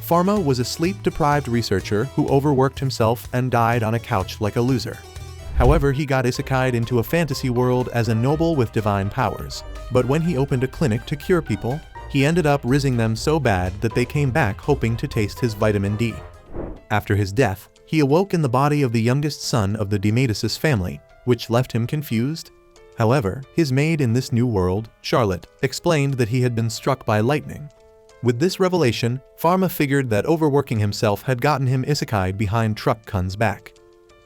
Pharma was a sleep-deprived researcher who overworked himself and died on a couch like a loser. However, he got isekai'd into a fantasy world as a noble with divine powers. But when he opened a clinic to cure people, he ended up rizzing them so bad that they came back hoping to taste his vitamin D. After his death, he awoke in the body of the youngest son of the Dematicis family, which left him confused. However, his maid in this new world, Charlotte, explained that he had been struck by lightning. With this revelation, Pharma figured that overworking himself had gotten him isekai'd behind Truck Kun's back.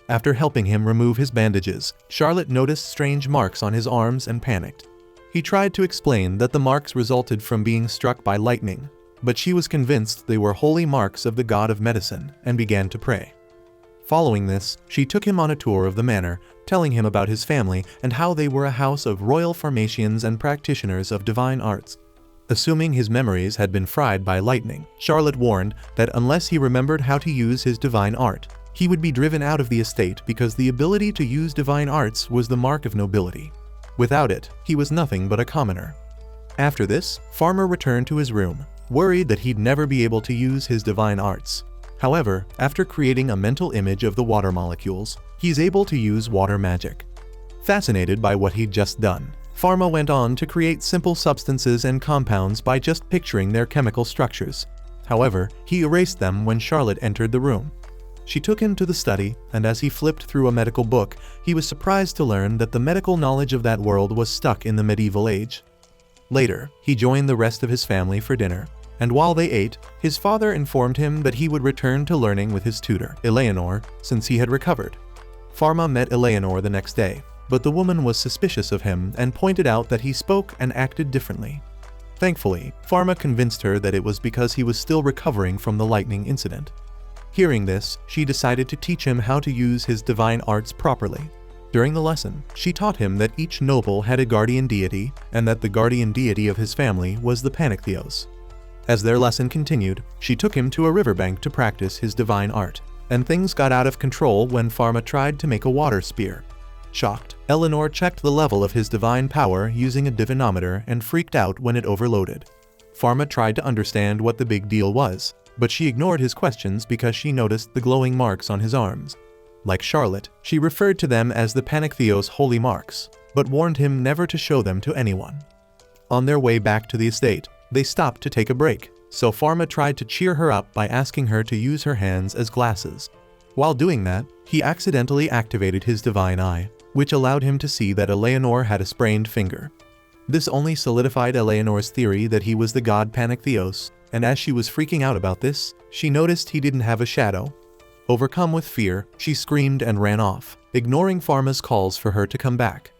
After helping him remove his bandages, Charlotte noticed strange marks on his arms and panicked. He tried to explain that the marks resulted from being struck by lightning, but she was convinced they were holy marks of the god of medicine and began to pray. Following this, she took him on a tour of the manor, telling him about his family and how they were a house of royal pharmacians and practitioners of divine arts. Assuming his memories had been fried by lightning, Charlotte warned that unless he remembered how to use his divine art, he would be driven out of the estate because the ability to use divine arts was the mark of nobility. Without it, he was nothing but a commoner. After this, Pharma returned to his room, worried that he'd never be able to use his divine arts. However, after creating a mental image of the water molecules, he's able to use water magic. Fascinated by what he'd just done, Pharma went on to create simple substances and compounds by just picturing their chemical structures. However, he erased them when Charlotte entered the room. She took him to the study, and as he flipped through a medical book, he was surprised to learn that the medical knowledge of that world was stuck in the medieval age. Later, he joined the rest of his family for dinner, and while they ate, his father informed him that he would return to learning with his tutor, Eleanor, since he had recovered. Pharma met Eleanor the next day, but the woman was suspicious of him and pointed out that he spoke and acted differently. Thankfully, Pharma convinced her that it was because he was still recovering from the lightning incident. Hearing this, she decided to teach him how to use his divine arts properly. During the lesson, she taught him that each noble had a guardian deity, and that the guardian deity of his family was the Panektheos. As their lesson continued, she took him to a riverbank to practice his divine art, and things got out of control when Pharma tried to make a water spear. Shocked, Eleanor checked the level of his divine power using a divinometer and freaked out when it overloaded. Pharma tried to understand what the big deal was, but she ignored his questions because she noticed the glowing marks on his arms. Like Charlotte, she referred to them as the Panektheos' holy marks, but warned him never to show them to anyone. On their way back to the estate, they stopped to take a break, so Pharma tried to cheer her up by asking her to use her hands as glasses. While doing that, he accidentally activated his divine eye, which allowed him to see that Eleanor had a sprained finger. This only solidified Eleanor's theory that he was the god Panektheos, and as she was freaking out about this, she noticed he didn't have a shadow. Overcome with fear, she screamed and ran off, ignoring Pharma's calls for her to come back.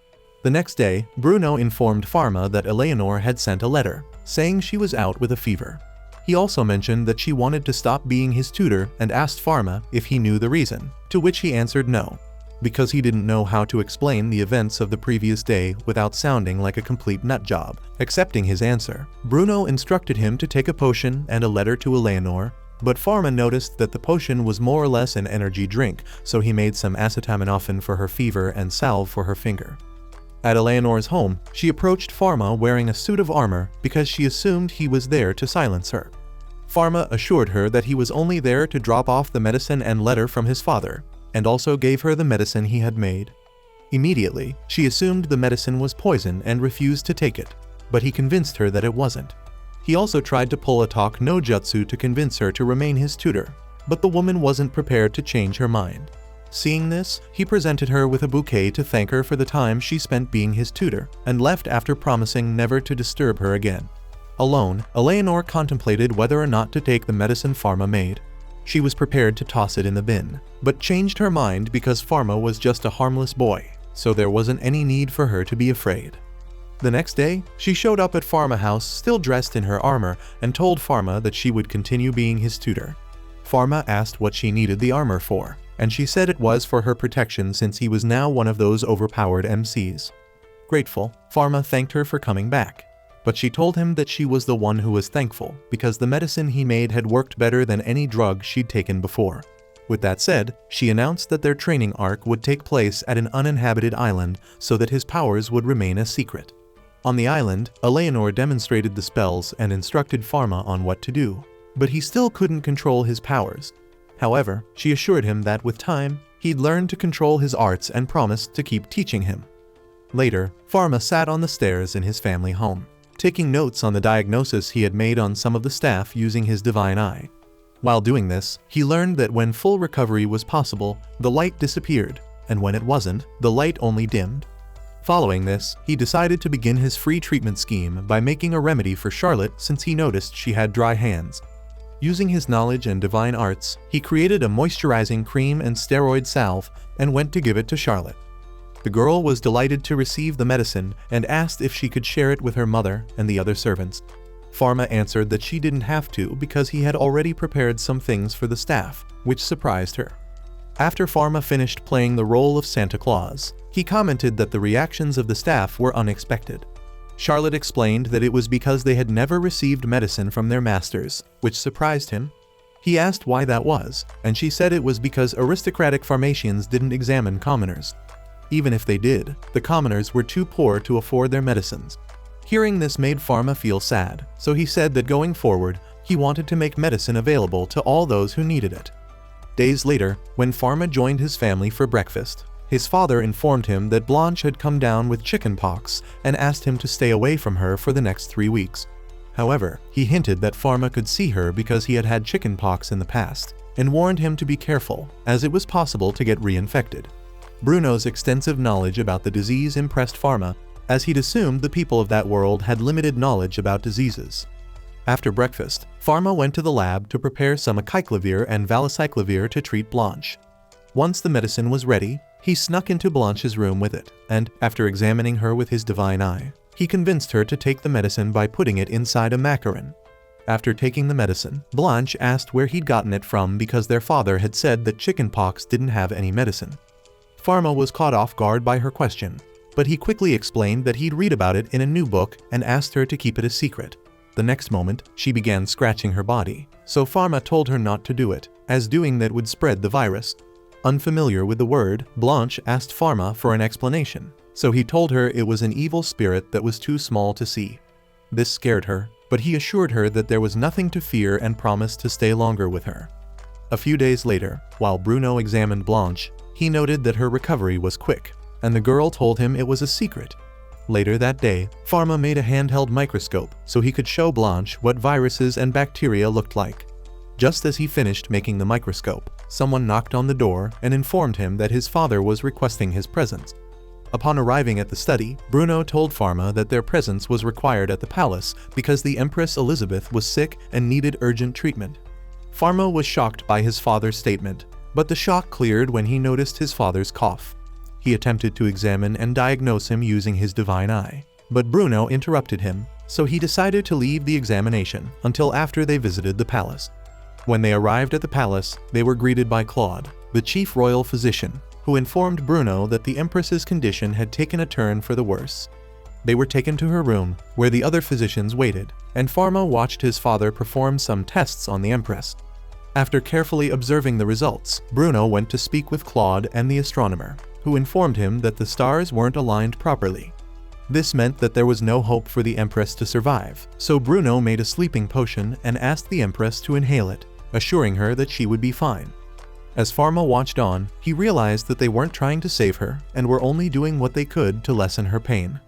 The next day, Bruno informed Pharma that Eleanor had sent a letter, saying she was out with a fever. He also mentioned that she wanted to stop being his tutor and asked Pharma if he knew the reason, to which he answered no, because he didn't know how to explain the events of the previous day without sounding like a complete nutjob. Accepting his answer, Bruno instructed him to take a potion and a letter to Eleanor, but Pharma noticed that the potion was more or less an energy drink, so he made some acetaminophen for her fever and salve for her finger. At Eleanor's home, she approached Pharma wearing a suit of armor because she assumed he was there to silence her. Pharma assured her that he was only there to drop off the medicine and letter from his father, and also gave her the medicine he had made. Immediately, she assumed the medicine was poison and refused to take it, but he convinced her that it wasn't. He also tried to pull a talk no jutsu to convince her to remain his tutor, but the woman wasn't prepared to change her mind. Seeing this, he presented her with a bouquet to thank her for the time she spent being his tutor, and left after promising never to disturb her again. Alone, Eleanor contemplated whether or not to take the medicine Pharma made. She was prepared to toss it in the bin, but changed her mind because Pharma was just a harmless boy, so there wasn't any need for her to be afraid. The next day, she showed up at Pharma House still dressed in her armor and told Pharma that she would continue being his tutor. Pharma asked what she needed the armor for, and she said it was for her protection since he was now one of those overpowered MCs. Grateful, Pharma thanked her for coming back, but she told him that she was the one who was thankful because the medicine he made had worked better than any drug she'd taken before. With that said, she announced that their training arc would take place at an uninhabited island so that his powers would remain a secret. On the island, Eleanor demonstrated the spells and instructed Pharma on what to do. but he still couldn't control his powers. However, she assured him that with time, he'd learn to control his arts and promised to keep teaching him. Later, Pharma sat on the stairs in his family home, taking notes on the diagnosis he had made on some of the staff using his divine eye. While doing this, he learned that when full recovery was possible, the light disappeared, and when it wasn't, the light only dimmed. Following this, he decided to begin his free treatment scheme by making a remedy for Charlotte since he noticed she had dry hands. Using his knowledge and divine arts, he created a moisturizing cream and steroid salve and went to give it to Charlotte. The girl was delighted to receive the medicine and asked if she could share it with her mother and the other servants. Pharma answered that she didn't have to because he had already prepared some things for the staff, which surprised her. After Pharma finished playing the role of Santa Claus, he commented that the reactions of the staff were unexpected. Charlotte explained that it was because they had never received medicine from their masters, which surprised him. He asked why that was, and she said it was because aristocratic pharmacians didn't examine commoners. Even if they did, the commoners were too poor to afford their medicines. Hearing this made Pharma feel sad, so he said that going forward, he wanted to make medicine available to all those who needed it. Days later, when Pharma joined his family for breakfast, his father informed him that Blanche had come down with chickenpox and asked him to stay away from her for the next 3 weeks. However, he hinted that Pharma could see her because he had had chickenpox in the past, and warned him to be careful, as it was possible to get reinfected. Bruno's extensive knowledge about the disease impressed Pharma, as he'd assumed the people of that world had limited knowledge about diseases. After breakfast, Pharma went to the lab to prepare some acyclovir and valacyclovir to treat Blanche. Once the medicine was ready, he snuck into Blanche's room with it, and, after examining her with his divine eye, he convinced her to take the medicine by putting it inside a macaron. After taking the medicine, Blanche asked where he'd gotten it from because their father had said that chickenpox didn't have any medicine. Pharma was caught off guard by her question, but he quickly explained that he'd read about it in a new book and asked her to keep it a secret. The next moment, she began scratching her body, so Pharma told her not to do it, as doing that would spread the virus. Unfamiliar with the word, Blanche asked Pharma for an explanation, so he told her it was an evil spirit that was too small to see. This scared her, but he assured her that there was nothing to fear and promised to stay longer with her. A few days later, while Bruno examined Blanche, he noted that her recovery was quick, and the girl told him it was a secret. Later that day, Pharma made a handheld microscope so he could show Blanche what viruses and bacteria looked like. Just as he finished making the microscope, someone knocked on the door and informed him that his father was requesting his presence. Upon arriving at the study, Bruno told Pharma that their presence was required at the palace because the Empress Elizabeth was sick and needed urgent treatment. Pharma was shocked by his father's statement, but the shock cleared when he noticed his father's cough. He attempted to examine and diagnose him using his divine eye, but Bruno interrupted him, so he decided to leave the examination until after they visited the palace. When they arrived at the palace, they were greeted by Claude, the chief royal physician, who informed Bruno that the Empress's condition had taken a turn for the worse. They were taken to her room, where the other physicians waited, and Pharma watched his father perform some tests on the Empress. After carefully observing the results, Bruno went to speak with Claude and the astronomer, who informed him that the stars weren't aligned properly. This meant that there was no hope for the Empress to survive, so Bruno made a sleeping potion and asked the Empress to inhale it, assuring her that she would be fine. As Pharma watched on, he realized that they weren't trying to save her and were only doing what they could to lessen her pain.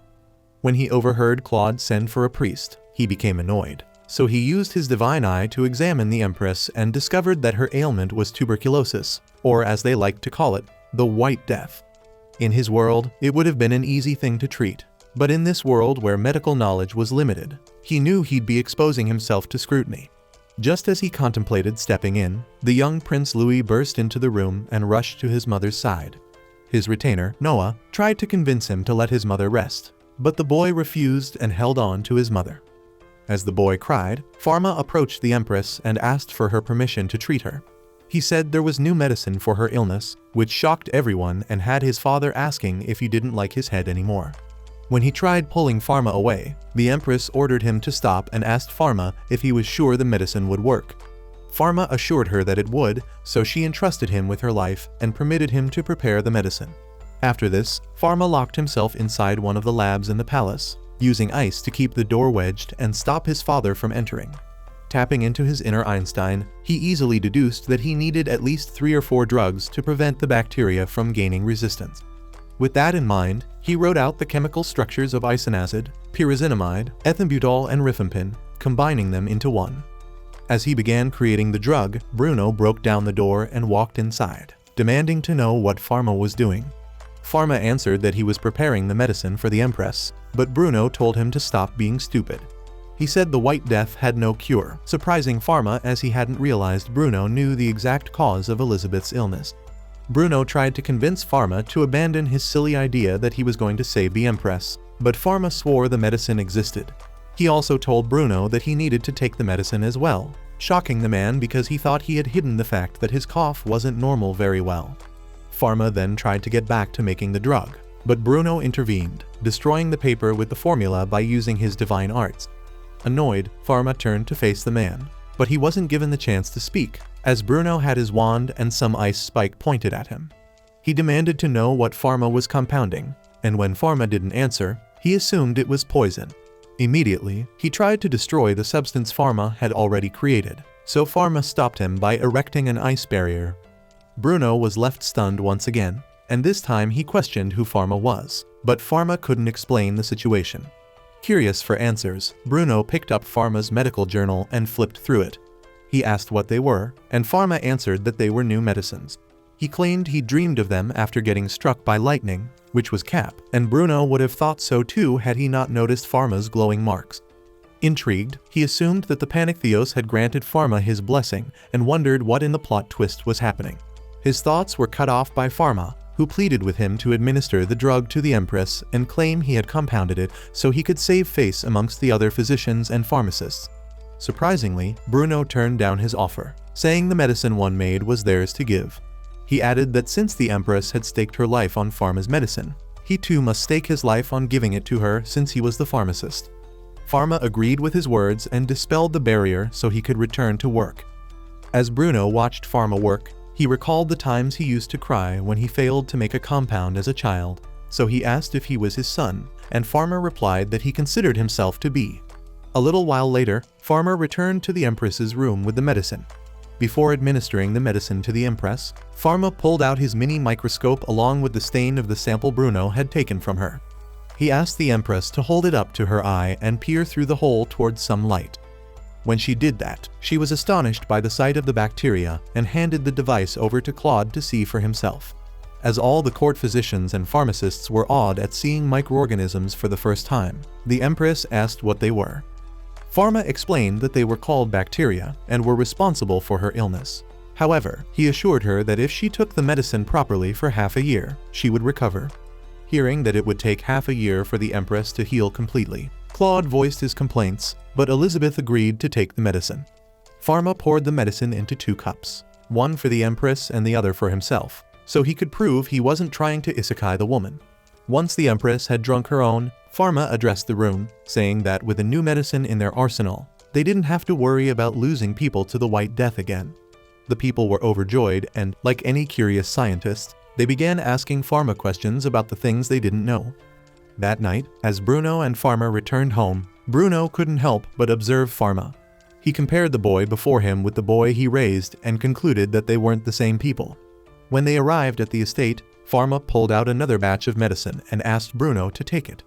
When he overheard Claude send for a priest, he became annoyed, so he used his divine eye to examine the Empress and discovered that her ailment was tuberculosis, or as they liked to call it, the White Death. In his world, it would have been an easy thing to treat, but in this world where medical knowledge was limited, he knew he'd be exposing himself to scrutiny. Just as he contemplated stepping in, the young Prince Louis burst into the room and rushed to his mother's side. His retainer, Noah, tried to convince him to let his mother rest, but the boy refused and held on to his mother. As the boy cried, Pharma approached the Empress and asked for her permission to treat her. He said there was new medicine for her illness, which shocked everyone and had his father asking if he didn't like his head anymore. When he tried pulling Pharma away, the Empress ordered him to stop and asked Pharma if he was sure the medicine would work. Pharma assured her that it would, so she entrusted him with her life and permitted him to prepare the medicine. After this, Pharma locked himself inside one of the labs in the palace, using ice to keep the door wedged and stop his father from entering. Tapping into his inner Einstein, he easily deduced that he needed at least 3 or 4 drugs to prevent the bacteria from gaining resistance. With that in mind, he wrote out the chemical structures of isonazid, pyrazinamide, ethambutol, and rifampin, combining them into one. As he began creating the drug, Bruno broke down the door and walked inside, demanding to know what Pharma was doing. Pharma answered that he was preparing the medicine for the Empress, but Bruno told him to stop being stupid. He said the White Death had no cure, surprising Pharma as he hadn't realized Bruno knew the exact cause of Elizabeth's illness. Bruno tried to convince Pharma to abandon his silly idea that he was going to save the Empress, but Pharma swore the medicine existed. He also told Bruno that he needed to take the medicine as well, shocking the man because he thought he had hidden the fact that his cough wasn't normal very well. Pharma then tried to get back to making the drug, but Bruno intervened, destroying the paper with the formula by using his divine arts. Annoyed, Pharma turned to face the man, but he wasn't given the chance to speak, as Bruno had his wand and some ice spike pointed at him. He demanded to know what Pharma was compounding, and when Pharma didn't answer, he assumed it was poison. Immediately, he tried to destroy the substance Pharma had already created, so Pharma stopped him by erecting an ice barrier. Bruno was left stunned once again, and this time he questioned who Pharma was, but Pharma couldn't explain the situation. Curious for answers, Bruno picked up Pharma's medical journal and flipped through it. He asked what they were, and Pharma answered that they were new medicines. He claimed he dreamed of them after getting struck by lightning, which was Cap, and Bruno would have thought so too had he not noticed Pharma's glowing marks. Intrigued, he assumed that the Panic-Theos had granted Pharma his blessing and wondered what in the plot twist was happening. His thoughts were cut off by Pharma, who pleaded with him to administer the drug to the Empress and claim he had compounded it so he could save face amongst the other physicians and pharmacists. Surprisingly, Bruno turned down his offer, saying the medicine one made was theirs to give. He added that since the Empress had staked her life on Pharma's medicine, he too must stake his life on giving it to her since he was the pharmacist. Pharma agreed with his words and dispelled the barrier so he could return to work. As Bruno watched Pharma work, he recalled the times he used to cry when he failed to make a compound as a child, so he asked if he was his son, and Pharma replied that he considered himself to be. A little while later, Pharma returned to the Empress's room with the medicine. Before administering the medicine to the Empress, Pharma pulled out his mini microscope along with the stain of the sample Bruno had taken from her. He asked the Empress to hold it up to her eye and peer through the hole towards some light. When she did that, she was astonished by the sight of the bacteria and handed the device over to Claude to see for himself. As all the court physicians and pharmacists were awed at seeing microorganisms for the first time, the Empress asked what they were. Pharma explained that they were called bacteria and were responsible for her illness. However, he assured her that if she took the medicine properly for half a year, she would recover. Hearing that it would take half a year for the Empress to heal completely, Claude voiced his complaints, but Elizabeth agreed to take the medicine. Pharma poured the medicine into 2 cups, one for the Empress and the other for himself, so he could prove he wasn't trying to isekai the woman. Once the Empress had drunk her own, Pharma addressed the room, saying that with a new medicine in their arsenal, they didn't have to worry about losing people to the White Death again. The people were overjoyed and, like any curious scientist, they began asking Pharma questions about the things they didn't know. That night, as Bruno and Pharma returned home, Bruno couldn't help but observe Pharma. He compared the boy before him with the boy he raised and concluded that they weren't the same people. When they arrived at the estate, Pharma pulled out another batch of medicine and asked Bruno to take it.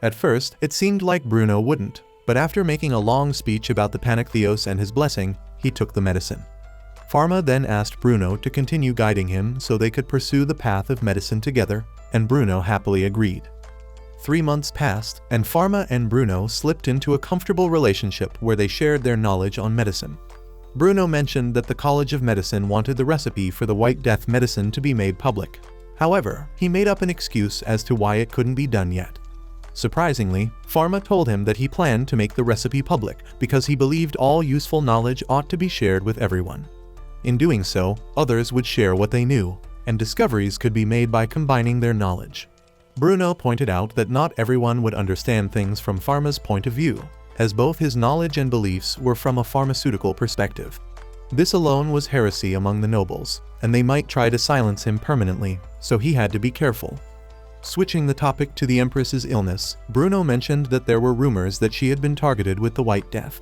At first, it seemed like Bruno wouldn't, but after making a long speech about the Panic-Theos and his blessing, he took the medicine. Pharma then asked Bruno to continue guiding him so they could pursue the path of medicine together, and Bruno happily agreed. 3 months passed, and Pharma and Bruno slipped into a comfortable relationship where they shared their knowledge on medicine. Bruno mentioned that the College of Medicine wanted the recipe for the White Death medicine to be made public. However, he made up an excuse as to why it couldn't be done yet. Surprisingly, Pharma told him that he planned to make the recipe public because he believed all useful knowledge ought to be shared with everyone. In doing so, others would share what they knew, and discoveries could be made by combining their knowledge. Bruno pointed out that not everyone would understand things from Pharma's point of view, as both his knowledge and beliefs were from a pharmaceutical perspective. This alone was heresy among the nobles, and they might try to silence him permanently, so he had to be careful. Switching the topic to the Empress's illness, Bruno mentioned that there were rumors that she had been targeted with the White Death.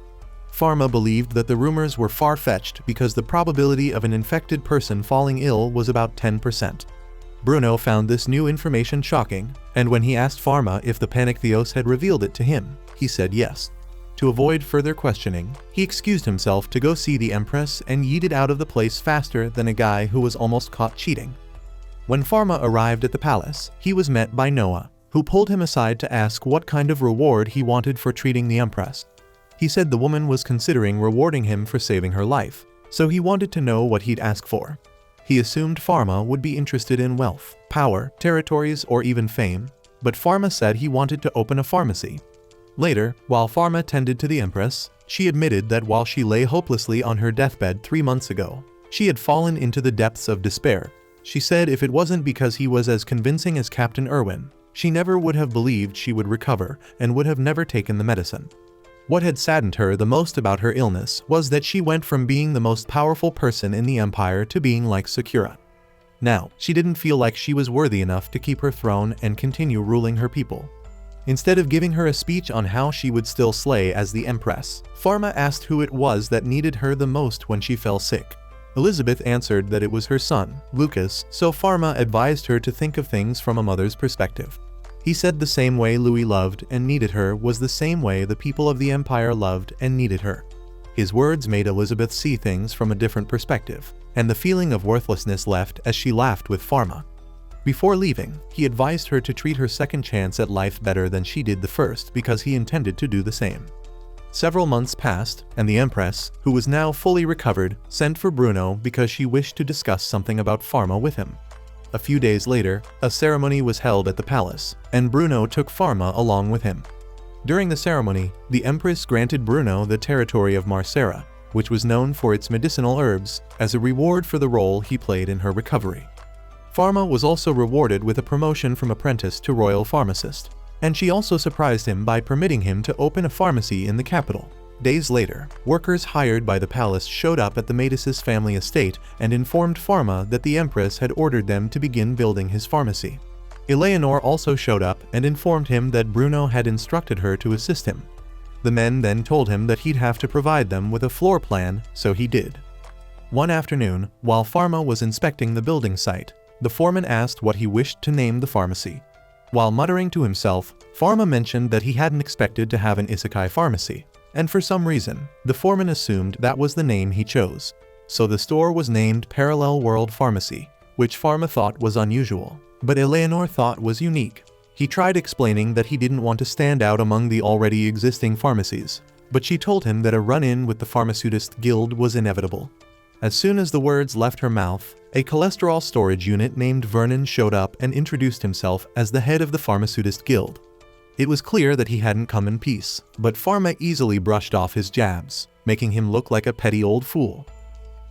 Pharma believed that the rumors were far-fetched because the probability of an infected person falling ill was about 10%. Bruno found this new information shocking, and when he asked Pharma if the Panic-Theos had revealed it to him, he said yes. To avoid further questioning, he excused himself to go see the Empress and yeeted out of the place faster than a guy who was almost caught cheating. When Pharma arrived at the palace, he was met by Noah, who pulled him aside to ask what kind of reward he wanted for treating the Empress. He said the woman was considering rewarding him for saving her life, so he wanted to know what he'd ask for. He assumed Pharma would be interested in wealth, power, territories, or even fame, but Pharma said he wanted to open a pharmacy. Later, while Pharma tended to the Empress, she admitted that while she lay hopelessly on her deathbed 3 months ago, she had fallen into the depths of despair. She said if it wasn't because he was as convincing as Captain Irwin, she never would have believed she would recover and would have never taken the medicine. What had saddened her the most about her illness was that she went from being the most powerful person in the Empire to being like Sakura. Now, she didn't feel like she was worthy enough to keep her throne and continue ruling her people. Instead of giving her a speech on how she would still slay as the Empress, Pharma asked who it was that needed her the most when she fell sick. Elizabeth answered that it was her son, Lucas, so Pharma advised her to think of things from a mother's perspective. He said the same way Louis loved and needed her was the same way the people of the Empire loved and needed her. His words made Elizabeth see things from a different perspective, and the feeling of worthlessness left as she laughed with Pharma. Before leaving, he advised her to treat her second chance at life better than she did the first because he intended to do the same. Several months passed, and the Empress, who was now fully recovered, sent for Bruno because she wished to discuss something about Pharma with him. A few days later, a ceremony was held at the palace, and Bruno took Pharma along with him. During the ceremony, the Empress granted Bruno the territory of Marcera, which was known for its medicinal herbs, as a reward for the role he played in her recovery. Pharma was also rewarded with a promotion from apprentice to royal pharmacist, and she also surprised him by permitting him to open a pharmacy in the capital. Days later, workers hired by the palace showed up at the Médicis family estate and informed Pharma that the Empress had ordered them to begin building his pharmacy. Eleanor also showed up and informed him that Bruno had instructed her to assist him. The men then told him that he'd have to provide them with a floor plan, so he did. One afternoon, while Pharma was inspecting the building site, the foreman asked what he wished to name the pharmacy. While muttering to himself, Pharma mentioned that he hadn't expected to have an isekai pharmacy, and for some reason, the foreman assumed that was the name he chose. So the store was named Parallel World Pharmacy, which Pharma thought was unusual, but Eleanor thought was unique. He tried explaining that he didn't want to stand out among the already existing pharmacies, but she told him that a run-in with the Pharmaceutist Guild was inevitable. As soon as the words left her mouth, a cholesterol storage unit named Vernon showed up and introduced himself as the head of the Pharmaceutist Guild. It was clear that he hadn't come in peace, but Pharma easily brushed off his jabs, making him look like a petty old fool.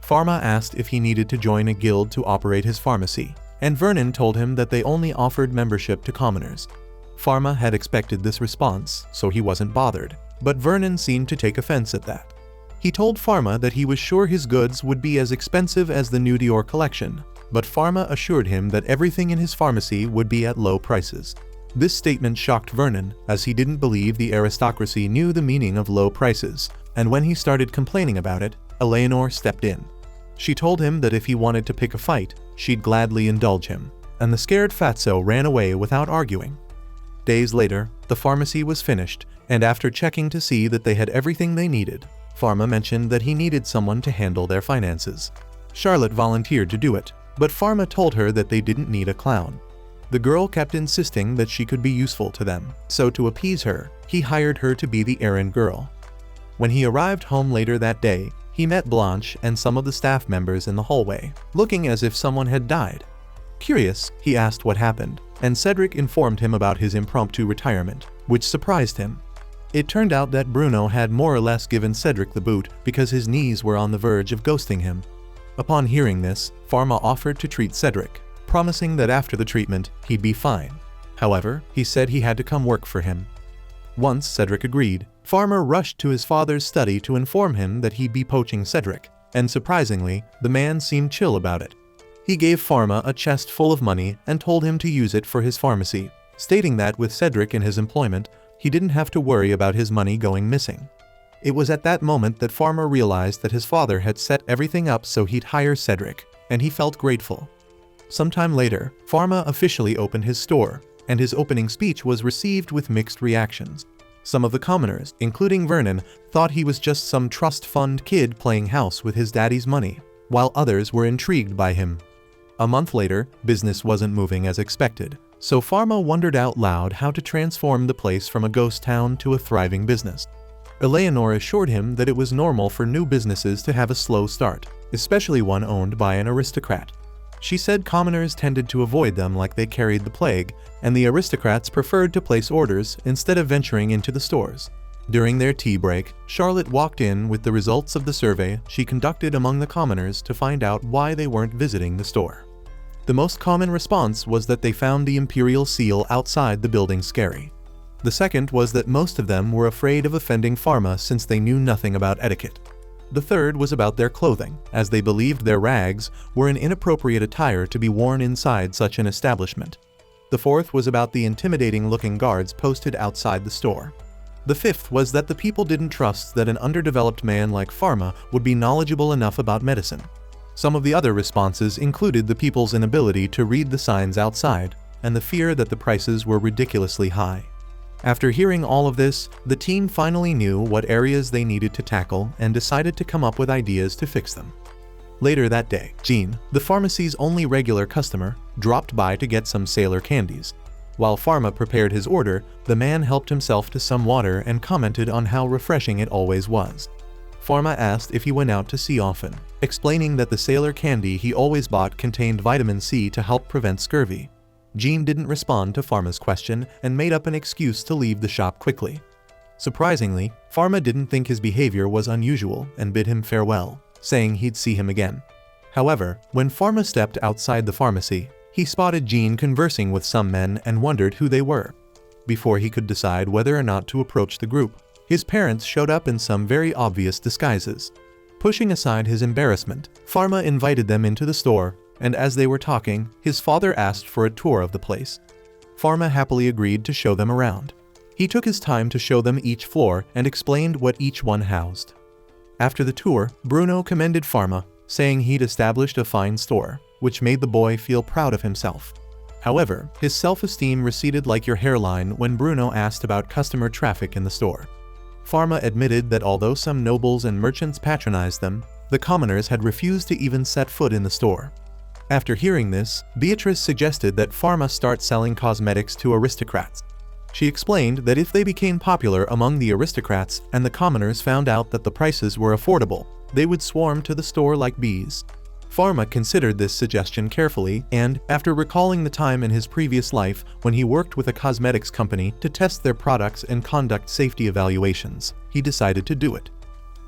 Pharma asked if he needed to join a guild to operate his pharmacy, and Vernon told him that they only offered membership to commoners. Pharma had expected this response, so he wasn't bothered, but Vernon seemed to take offense at that. He told Pharma that he was sure his goods would be as expensive as the new Dior collection, but Pharma assured him that everything in his pharmacy would be at low prices. This statement shocked Vernon, as he didn't believe the aristocracy knew the meaning of low prices, and when he started complaining about it, Eleanor stepped in. She told him that if he wanted to pick a fight, she'd gladly indulge him, and the scared fatso ran away without arguing. Days later, the pharmacy was finished, and after checking to see that they had everything they needed, Pharma mentioned that he needed someone to handle their finances. Charlotte volunteered to do it, but Pharma told her that they didn't need a clown. The girl kept insisting that she could be useful to them, so to appease her, he hired her to be the errand girl. When he arrived home later that day, he met Blanche and some of the staff members in the hallway, looking as if someone had died. Curious, he asked what happened, and Cedric informed him about his impromptu retirement, which surprised him. It turned out that Bruno had more or less given Cedric the boot because his knees were on the verge of ghosting him. Upon hearing this, Pharma offered to treat Cedric, promising that after the treatment, he'd be fine. However, he said he had to come work for him. Once Cedric agreed, Pharma rushed to his father's study to inform him that he'd be poaching Cedric, and surprisingly, the man seemed chill about it. He gave Pharma a chest full of money and told him to use it for his pharmacy, stating that with Cedric in his employment, he didn't have to worry about his money going missing. It was at that moment that Pharma realized that his father had set everything up so he'd hire Cedric, and he felt grateful. Sometime later, Pharma officially opened his store, and his opening speech was received with mixed reactions. Some of the commoners, including Vernon, thought he was just some trust fund kid playing house with his daddy's money, while others were intrigued by him. A month later, business wasn't moving as expected, so Pharma wondered out loud how to transform the place from a ghost town to a thriving business. Eleanor assured him that it was normal for new businesses to have a slow start, especially one owned by an aristocrat. She said commoners tended to avoid them like they carried the plague, and the aristocrats preferred to place orders instead of venturing into the stores. During their tea break, Charlotte walked in with the results of the survey she conducted among the commoners to find out why they weren't visiting the store. The most common response was that they found the imperial seal outside the building scary. The second was that most of them were afraid of offending Pharma since they knew nothing about etiquette. The third was about their clothing, as they believed their rags were an inappropriate attire to be worn inside such an establishment. The fourth was about the intimidating-looking guards posted outside the store. The fifth was that the people didn't trust that an underdeveloped man like Pharma would be knowledgeable enough about medicine. Some of the other responses included the people's inability to read the signs outside, and the fear that the prices were ridiculously high. After hearing all of this, the team finally knew what areas they needed to tackle and decided to come up with ideas to fix them. Later that day, Jean, the pharmacy's only regular customer, dropped by to get some sailor candies. While Pharma prepared his order, the man helped himself to some water and commented on how refreshing it always was. Pharma asked if he went out to sea often, explaining that the sailor candy he always bought contained vitamin C to help prevent scurvy. Jean didn't respond to Pharma's question and made up an excuse to leave the shop quickly. Surprisingly, Pharma didn't think his behavior was unusual and bid him farewell, saying he'd see him again. However, when Pharma stepped outside the pharmacy, he spotted Jean conversing with some men and wondered who they were. Before he could decide whether or not to approach the group, his parents showed up in some very obvious disguises. Pushing aside his embarrassment, Pharma invited them into the store, and as they were talking, his father asked for a tour of the place. Pharma happily agreed to show them around. He took his time to show them each floor and explained what each one housed. After the tour, Bruno commended Pharma, saying he'd established a fine store, which made the boy feel proud of himself. However, his self-esteem receded like your hairline when Bruno asked about customer traffic in the store. Pharma admitted that although some nobles and merchants patronized them, the commoners had refused to even set foot in the store. After hearing this, Beatrice suggested that Pharma start selling cosmetics to aristocrats. She explained that if they became popular among the aristocrats and the commoners found out that the prices were affordable, they would swarm to the store like bees. Pharma considered this suggestion carefully and, after recalling the time in his previous life when he worked with a cosmetics company to test their products and conduct safety evaluations, he decided to do it.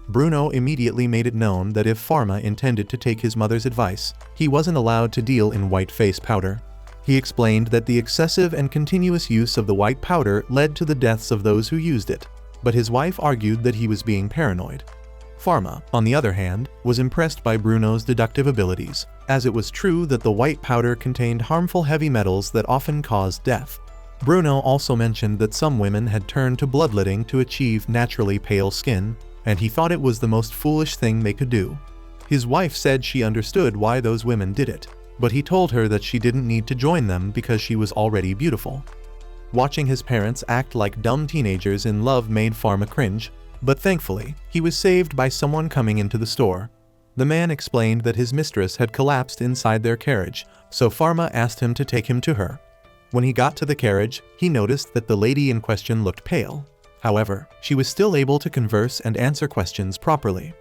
Bruno immediately made it known that if Pharma intended to take his mother's advice, he wasn't allowed to deal in white face powder. He explained that the excessive and continuous use of the white powder led to the deaths of those who used it, but his wife argued that he was being paranoid. Pharma, on the other hand, was impressed by Bruno's deductive abilities, as it was true that the white powder contained harmful heavy metals that often caused death. Bruno also mentioned that some women had turned to bloodletting to achieve naturally pale skin, and he thought it was the most foolish thing they could do. His wife said she understood why those women did it, but he told her that she didn't need to join them because she was already beautiful. Watching his parents act like dumb teenagers in love made Pharma cringe, but thankfully, he was saved by someone coming into the store. The man explained that his mistress had collapsed inside their carriage, so Pharma asked him to take him to her. When he got to the carriage, he noticed that the lady in question looked pale. However, she was still able to converse and answer questions properly.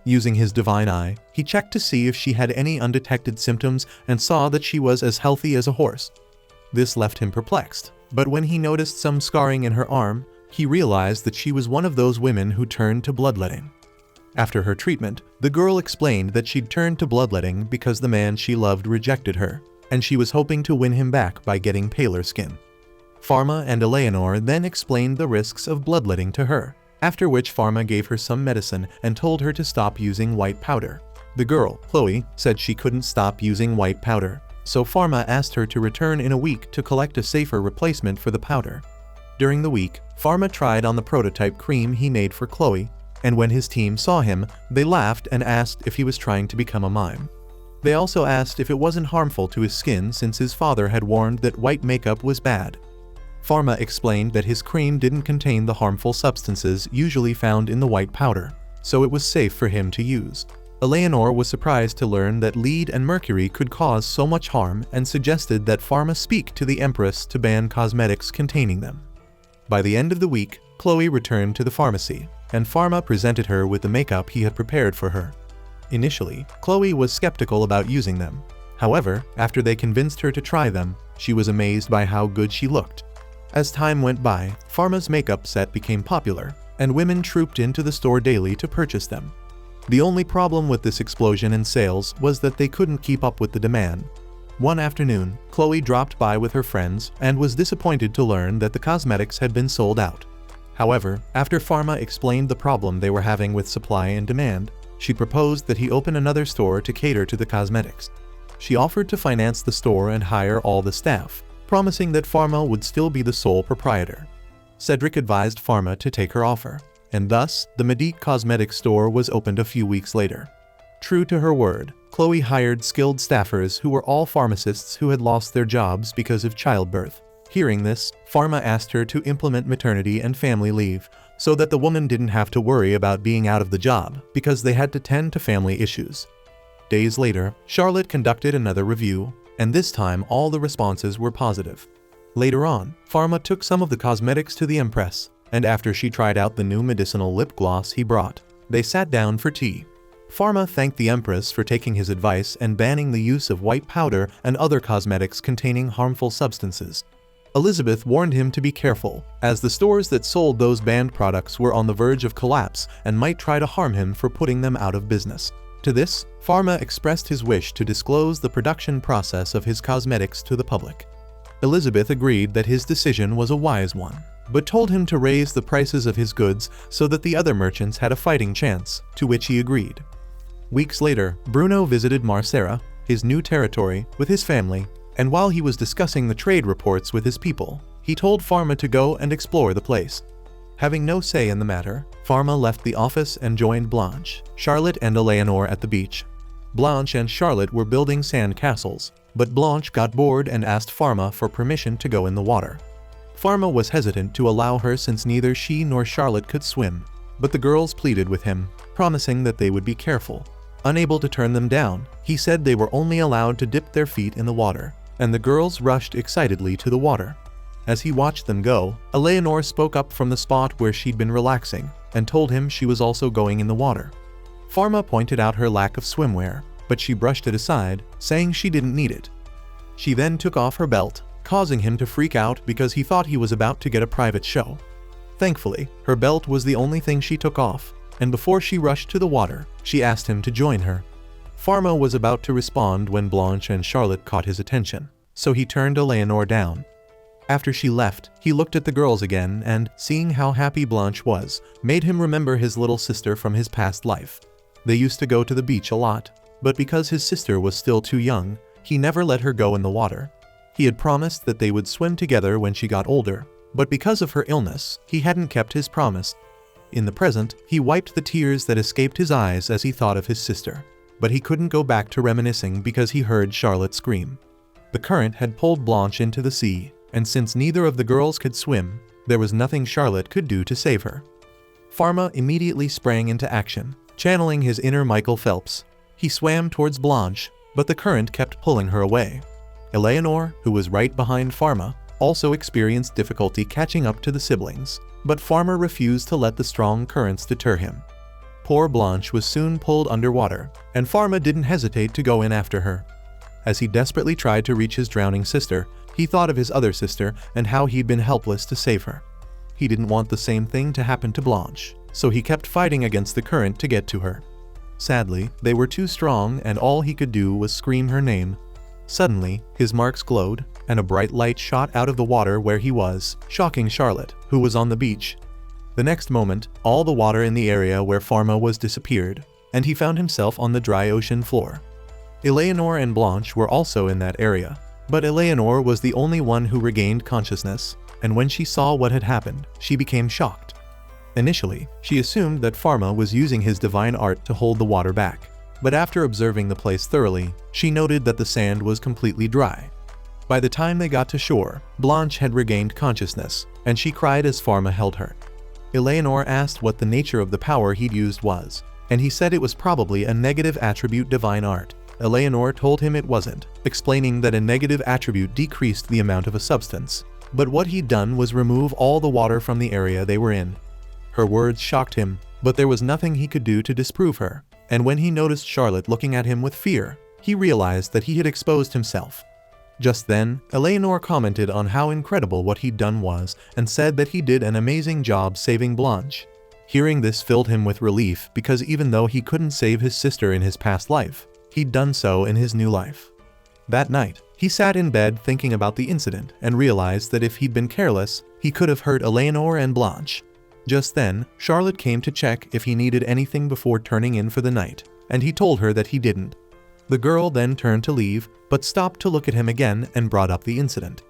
Using his divine eye, he checked to see if she had any undetected symptoms and saw that she was as healthy as a horse. This left him perplexed, but when he noticed some scarring in her arm, he realized that she was one of those women who turned to bloodletting. After her treatment, the girl explained that she'd turned to bloodletting because the man she loved rejected her, and she was hoping to win him back by getting paler skin. Pharma and Eleanor then explained the risks of bloodletting to her, after which Pharma gave her some medicine and told her to stop using white powder. The girl, Chloe, said she couldn't stop using white powder, so Pharma asked her to return in a week to collect a safer replacement for the powder. During the week, Pharma tried on the prototype cream he made for Chloe, and when his team saw him, they laughed and asked if he was trying to become a mime. They also asked if it wasn't harmful to his skin since his father had warned that white makeup was bad. Pharma explained that his cream didn't contain the harmful substances usually found in the white powder, so it was safe for him to use. Eleanor was surprised to learn that lead and mercury could cause so much harm and suggested that Pharma speak to the Empress to ban cosmetics containing them. By the end of the week, Chloe returned to the pharmacy, and Pharma presented her with the makeup he had prepared for her. Initially, Chloe was skeptical about using them. However, after they convinced her to try them, she was amazed by how good she looked. As time went by, Pharma's makeup set became popular, and women trooped into the store daily to purchase them. The only problem with this explosion in sales was that they couldn't keep up with the demand. One afternoon, Chloe dropped by with her friends and was disappointed to learn that the cosmetics had been sold out. However, after Pharma explained the problem they were having with supply and demand, she proposed that he open another store to cater to the cosmetics. She offered to finance the store and hire all the staff, promising that Pharma would still be the sole proprietor. Cedric advised Pharma to take her offer, and thus, the Medique Cosmetics store was opened a few weeks later. True to her word, Chloe hired skilled staffers who were all pharmacists who had lost their jobs because of childbirth. Hearing this, Pharma asked her to implement maternity and family leave, so that the woman didn't have to worry about being out of the job because they had to tend to family issues. Days later, Charlotte conducted another review, and this time all the responses were positive. Later on, Pharma took some of the cosmetics to the Empress, and after she tried out the new medicinal lip gloss he brought, they sat down for tea. Pharma thanked the Empress for taking his advice and banning the use of white powder and other cosmetics containing harmful substances. Elizabeth warned him to be careful, as the stores that sold those banned products were on the verge of collapse and might try to harm him for putting them out of business. To this, Pharma expressed his wish to disclose the production process of his cosmetics to the public. Elizabeth agreed that his decision was a wise one, but told him to raise the prices of his goods so that the other merchants had a fighting chance, to which he agreed. Weeks later, Bruno visited Marcera, his new territory, with his family, and while he was discussing the trade reports with his people, he told Pharma to go and explore the place. Having no say in the matter, Pharma left the office and joined Blanche, Charlotte, and Eleanor at the beach. Blanche and Charlotte were building sand castles, but Blanche got bored and asked Pharma for permission to go in the water. Pharma was hesitant to allow her since neither she nor Charlotte could swim, but the girls pleaded with him, promising that they would be careful. Unable to turn them down, he said they were only allowed to dip their feet in the water, and the girls rushed excitedly to the water. As he watched them go, Eleanor spoke up from the spot where she'd been relaxing and told him she was also going in the water. Pharma pointed out her lack of swimwear, but she brushed it aside, saying she didn't need it. She then took off her belt, causing him to freak out because he thought he was about to get a private show. Thankfully, her belt was the only thing she took off, and before she rushed to the water, she asked him to join her. Pharma was about to respond when Blanche and Charlotte caught his attention, so he turned Eleanor down. After she left, he looked at the girls again and, seeing how happy Blanche was, made him remember his little sister from his past life. They used to go to the beach a lot, but because his sister was still too young, he never let her go in the water. He had promised that they would swim together when she got older, but because of her illness, he hadn't kept his promise. In the present, he wiped the tears that escaped his eyes as he thought of his sister, but he couldn't go back to reminiscing because he heard Charlotte scream. The current had pulled Blanche into the sea, and since neither of the girls could swim, there was nothing Charlotte could do to save her. Pharma immediately sprang into action, channeling his inner Michael Phelps. He swam towards Blanche, but the current kept pulling her away. Eleanor, who was right behind Pharma, also experienced difficulty catching up to the siblings, but Pharma refused to let the strong currents deter him. Poor Blanche was soon pulled underwater, and Pharma didn't hesitate to go in after her. As he desperately tried to reach his drowning sister, he thought of his other sister and how he'd been helpless to save her. He didn't want the same thing to happen to Blanche, so he kept fighting against the current to get to her. Sadly, they were too strong and all he could do was scream her name. Suddenly, his marks glowed, and a bright light shot out of the water where he was, shocking Charlotte, who was on the beach. The next moment, all the water in the area where Pharma was disappeared, and he found himself on the dry ocean floor. Eleanor and Blanche were also in that area, but Eleanor was the only one who regained consciousness, and when she saw what had happened, she became shocked. Initially, she assumed that Pharma was using his divine art to hold the water back. But after observing the place thoroughly, she noted that the sand was completely dry. By the time they got to shore, Blanche had regained consciousness, and she cried as Pharma held her. Eleanor asked what the nature of the power he'd used was, and he said it was probably a negative attribute divine art. Eleanor told him it wasn't, explaining that a negative attribute decreased the amount of a substance, but what he'd done was remove all the water from the area they were in. Her words shocked him, but there was nothing he could do to disprove her, and when he noticed Charlotte looking at him with fear, he realized that he had exposed himself. Just then, Eleanor commented on how incredible what he'd done was and said that he did an amazing job saving Blanche. Hearing this filled him with relief because even though he couldn't save his sister in his past life, he'd done so in his new life. That night, he sat in bed thinking about the incident and realized that if he'd been careless, he could have hurt Eleanor and Blanche. Just then, Charlotte came to check if he needed anything before turning in for the night, and he told her that he didn't. The girl then turned to leave, but stopped to look at him again and brought up the incident.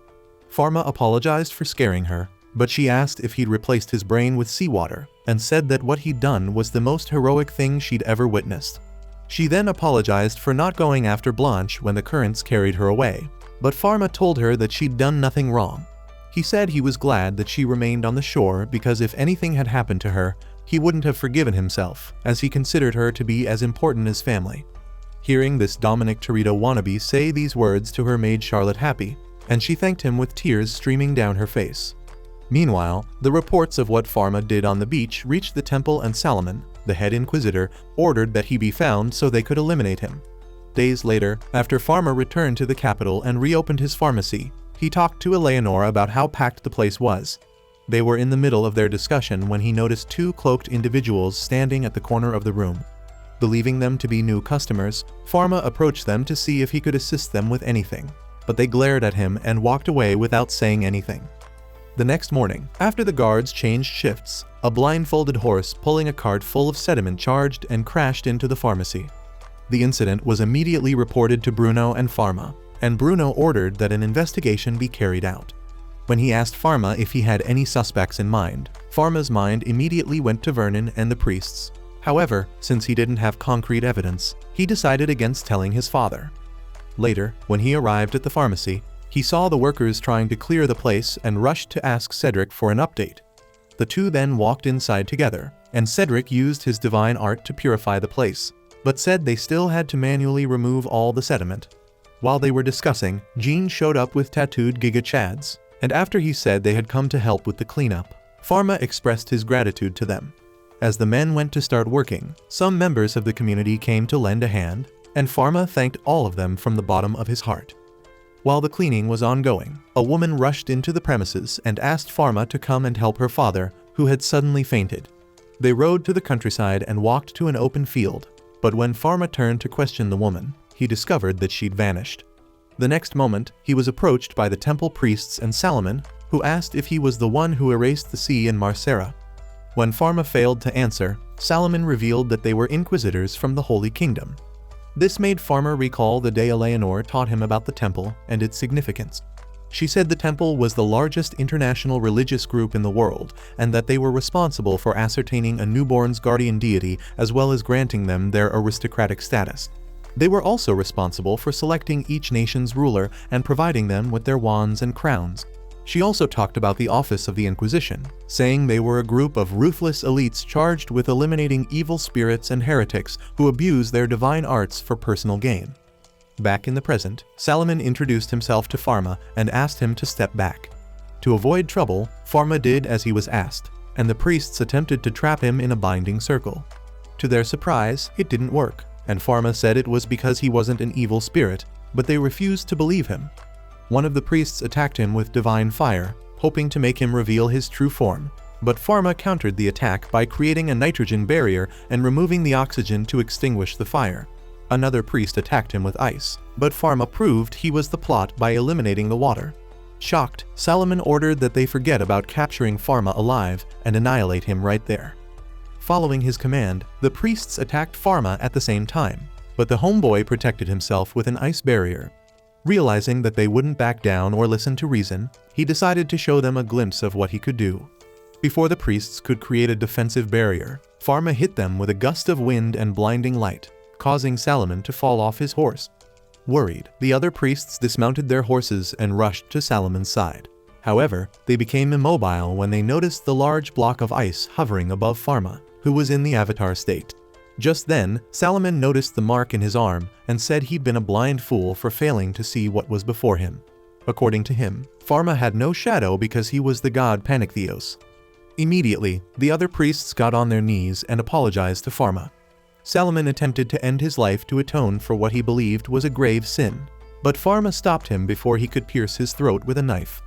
Pharma apologized for scaring her, but she asked if he'd replaced his brain with seawater, and said that what he'd done was the most heroic thing she'd ever witnessed. She then apologized for not going after Blanche when the currents carried her away, but Pharma told her that she'd done nothing wrong. He said he was glad that she remained on the shore because if anything had happened to her, he wouldn't have forgiven himself, as he considered her to be as important as family. Hearing this Dominic Toretto wannabe say these words to her made Charlotte happy, and she thanked him with tears streaming down her face. Meanwhile, the reports of what Pharma did on the beach reached the temple, and Salomon, the head inquisitor, ordered that he be found so they could eliminate him. Days later, after Pharma returned to the capital and reopened his pharmacy, he talked to Eleanor about how packed the place was. They were in the middle of their discussion when he noticed two cloaked individuals standing at the corner of the room. Believing them to be new customers, Pharma approached them to see if he could assist them with anything, but they glared at him and walked away without saying anything. The next morning, after the guards changed shifts, a blindfolded horse pulling a cart full of sediment charged and crashed into the pharmacy. The incident was immediately reported to Bruno and Pharma, and Bruno ordered that an investigation be carried out. When he asked Pharma if he had any suspects in mind, Pharma's mind immediately went to Vernon and the priests. However, since he didn't have concrete evidence, he decided against telling his father. Later, when he arrived at the pharmacy, he saw the workers trying to clear the place and rushed to ask Cedric for an update. The two then walked inside together, and Cedric used his divine art to purify the place, but said they still had to manually remove all the sediment. While they were discussing, Jean showed up with tattooed Giga Chads, and after he said they had come to help with the cleanup, Pharma expressed his gratitude to them. As the men went to start working, some members of the community came to lend a hand, and Pharma thanked all of them from the bottom of his heart. While the cleaning was ongoing, a woman rushed into the premises and asked Pharma to come and help her father, who had suddenly fainted. They rode to the countryside and walked to an open field, but when Pharma turned to question the woman, he discovered that she'd vanished. The next moment, he was approached by the temple priests and Salomon, who asked if he was the one who erased the sea in Marcera. When Pharma failed to answer, Salomon revealed that they were inquisitors from the Holy Kingdom. This made Pharma recall the day Eleanor taught him about the temple and its significance. She said the temple was the largest international religious group in the world, and that they were responsible for ascertaining a newborn's guardian deity as well as granting them their aristocratic status. They were also responsible for selecting each nation's ruler and providing them with their wands and crowns. She also talked about the office of the Inquisition, saying they were a group of ruthless elites charged with eliminating evil spirits and heretics who abuse their divine arts for personal gain. Back in the present, Salomon introduced himself to Pharma and asked him to step back. To avoid trouble, Pharma did as he was asked, and the priests attempted to trap him in a binding circle. To their surprise, it didn't work, and Pharma said it was because he wasn't an evil spirit, but they refused to believe him. One of the priests attacked him with divine fire, hoping to make him reveal his true form, but Pharma countered the attack by creating a nitrogen barrier and removing the oxygen to extinguish the fire. Another priest attacked him with ice, but Pharma proved he was the plot by eliminating the water. Shocked, Salomon ordered that they forget about capturing Pharma alive and annihilate him right there. Following his command, the priests attacked Pharma at the same time, but the homeboy protected himself with an ice barrier. Realizing that they wouldn't back down or listen to reason, he decided to show them a glimpse of what he could do. Before the priests could create a defensive barrier, Pharma hit them with a gust of wind and blinding light, causing Salomon to fall off his horse. Worried, the other priests dismounted their horses and rushed to Salomon's side. However, they became immobile when they noticed the large block of ice hovering above Pharma, who was in the avatar state. Just then, Salomon noticed the mark in his arm and said he'd been a blind fool for failing to see what was before him. According to him, Pharma had no shadow because he was the god Paniktheos. Immediately, the other priests got on their knees and apologized to Pharma. Salomon attempted to end his life to atone for what he believed was a grave sin, but Pharma stopped him before he could pierce his throat with a knife.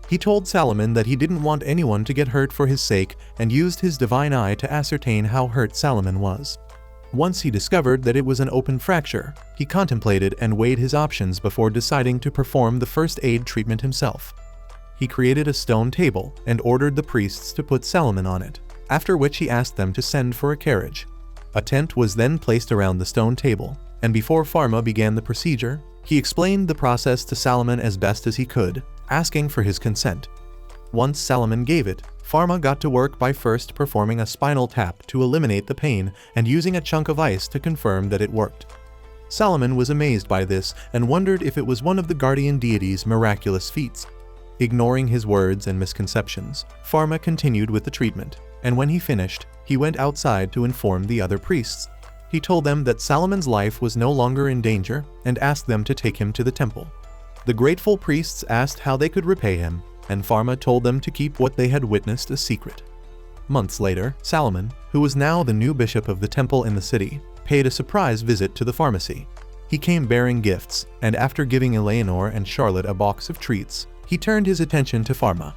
He told Salomon that he didn't want anyone to get hurt for his sake and used his divine eye to ascertain how hurt Salomon was. Once he discovered that it was an open fracture, he contemplated and weighed his options before deciding to perform the first aid treatment himself. He created a stone table and ordered the priests to put Salomon on it, after which he asked them to send for a carriage. A tent was then placed around the stone table, and before Pharma began the procedure, he explained the process to Salomon as best as he could, asking for his consent. Once Salomon gave it, Pharma got to work by first performing a spinal tap to eliminate the pain and using a chunk of ice to confirm that it worked. Salomon was amazed by this and wondered if it was one of the guardian deity's miraculous feats. Ignoring his words and misconceptions, Pharma continued with the treatment, and when he finished, he went outside to inform the other priests. He told them that Salomon's life was no longer in danger and asked them to take him to the temple. The grateful priests asked how they could repay him, and Pharma told them to keep what they had witnessed a secret. Months later, Salomon, who was now the new bishop of the temple in the city, paid a surprise visit to the pharmacy. He came bearing gifts, and after giving Eleanor and Charlotte a box of treats, he turned his attention to Pharma.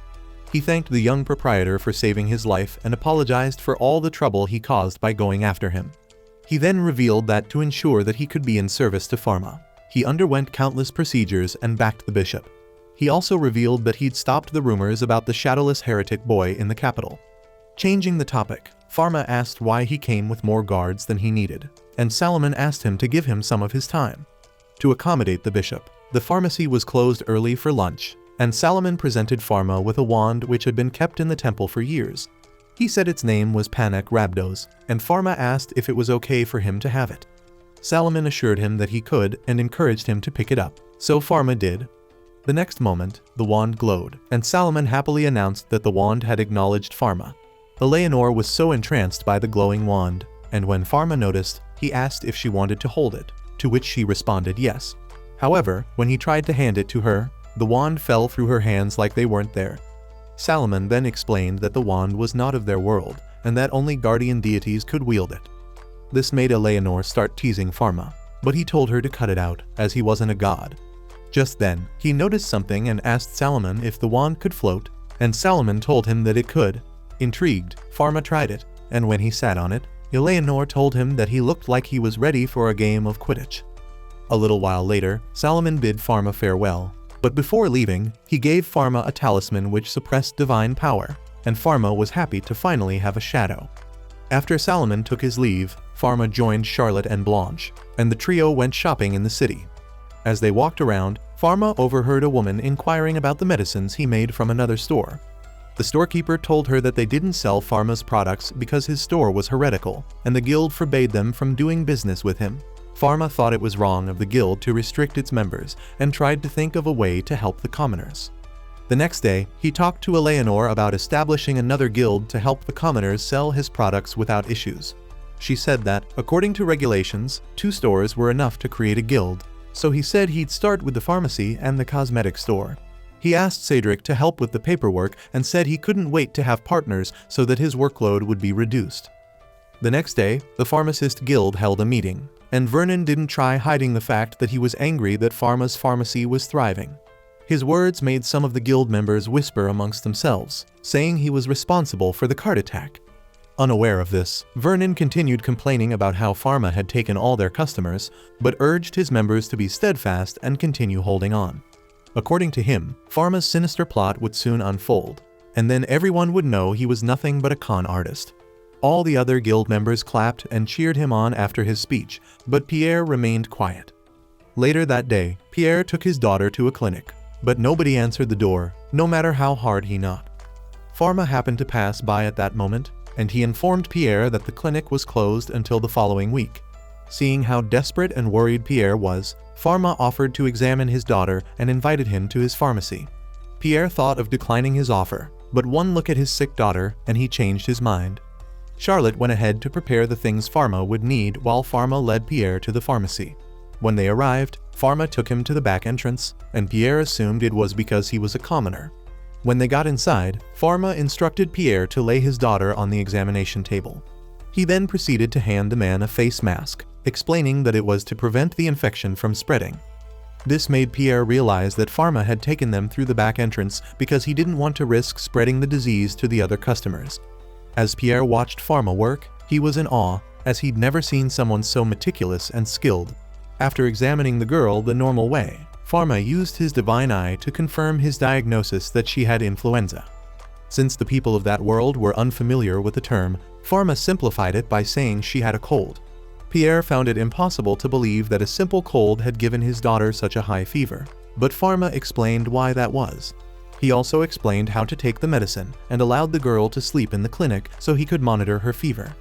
He thanked the young proprietor for saving his life and apologized for all the trouble he caused by going after him. He then revealed that to ensure that he could be in service to Pharma, he underwent countless procedures and backed the bishop. He also revealed that he'd stopped the rumors about the shadowless heretic boy in the capital. Changing the topic, Pharma asked why he came with more guards than he needed, and Salomon asked him to give him some of his time. To accommodate the bishop, the pharmacy was closed early for lunch, and Salomon presented Pharma with a wand which had been kept in the temple for years. He said its name was Panek Rabdos, and Pharma asked if it was okay for him to have it. Salomon assured him that he could and encouraged him to pick it up, so Pharma did. The next moment, the wand glowed, and Salomon happily announced that the wand had acknowledged Pharma. Eleanor was so entranced by the glowing wand, and when Pharma noticed, he asked if she wanted to hold it, to which she responded yes. However, when he tried to hand it to her, the wand fell through her hands like they weren't there. Salomon then explained that the wand was not of their world, and that only guardian deities could wield it. This made Eleanor start teasing Pharma, but he told her to cut it out, as he wasn't a god. Just then, he noticed something and asked Salomon if the wand could float, and Salomon told him that it could. Intrigued, Pharma tried it, and when he sat on it, Eleanor told him that he looked like he was ready for a game of Quidditch. A little while later, Salomon bid Pharma farewell, but before leaving, he gave Pharma a talisman which suppressed divine power, and Pharma was happy to finally have a shadow. After Salomon took his leave, Pharma joined Charlotte and Blanche, and the trio went shopping in the city. As they walked around, Pharma overheard a woman inquiring about the medicines he made from another store. The storekeeper told her that they didn't sell Pharma's products because his store was heretical, and the guild forbade them from doing business with him. Pharma thought it was wrong of the guild to restrict its members and tried to think of a way to help the commoners. The next day, he talked to Eleanor about establishing another guild to help the commoners sell his products without issues. She said that, according to regulations, 2 stores were enough to create a guild, so he said he'd start with the pharmacy and the cosmetic store. He asked Cedric to help with the paperwork and said he couldn't wait to have partners so that his workload would be reduced. The next day, the Pharmacist Guild held a meeting, and Vernon didn't try hiding the fact that he was angry that Pharma's pharmacy was thriving. His words made some of the guild members whisper amongst themselves, saying he was responsible for the cart attack. Unaware of this, Vernon continued complaining about how Pharma had taken all their customers, but urged his members to be steadfast and continue holding on. According to him, Pharma's sinister plot would soon unfold, and then everyone would know he was nothing but a con artist. All the other guild members clapped and cheered him on after his speech, but Pierre remained quiet. Later that day, Pierre took his daughter to a clinic, but nobody answered the door, no matter how hard he knocked. Pharma happened to pass by at that moment, and he informed Pierre that the clinic was closed until the following week. Seeing how desperate and worried Pierre was, Pharma offered to examine his daughter and invited him to his pharmacy. Pierre thought of declining his offer, but one look at his sick daughter and he changed his mind. Charlotte went ahead to prepare the things Pharma would need while Pharma led Pierre to the pharmacy. When they arrived, Pharma took him to the back entrance, and Pierre assumed it was because he was a commoner. When they got inside, Pharma instructed Pierre to lay his daughter on the examination table. He then proceeded to hand the man a face mask, explaining that it was to prevent the infection from spreading. This made Pierre realize that Pharma had taken them through the back entrance because he didn't want to risk spreading the disease to the other customers. As Pierre watched Pharma work, he was in awe, as he'd never seen someone so meticulous and skilled. After examining the girl the normal way, Pharma used his divine eye to confirm his diagnosis that she had influenza. Since the people of that world were unfamiliar with the term, Pharma simplified it by saying she had a cold. Pierre found it impossible to believe that a simple cold had given his daughter such a high fever, but Pharma explained why that was. He also explained how to take the medicine and allowed the girl to sleep in the clinic so he could monitor her fever.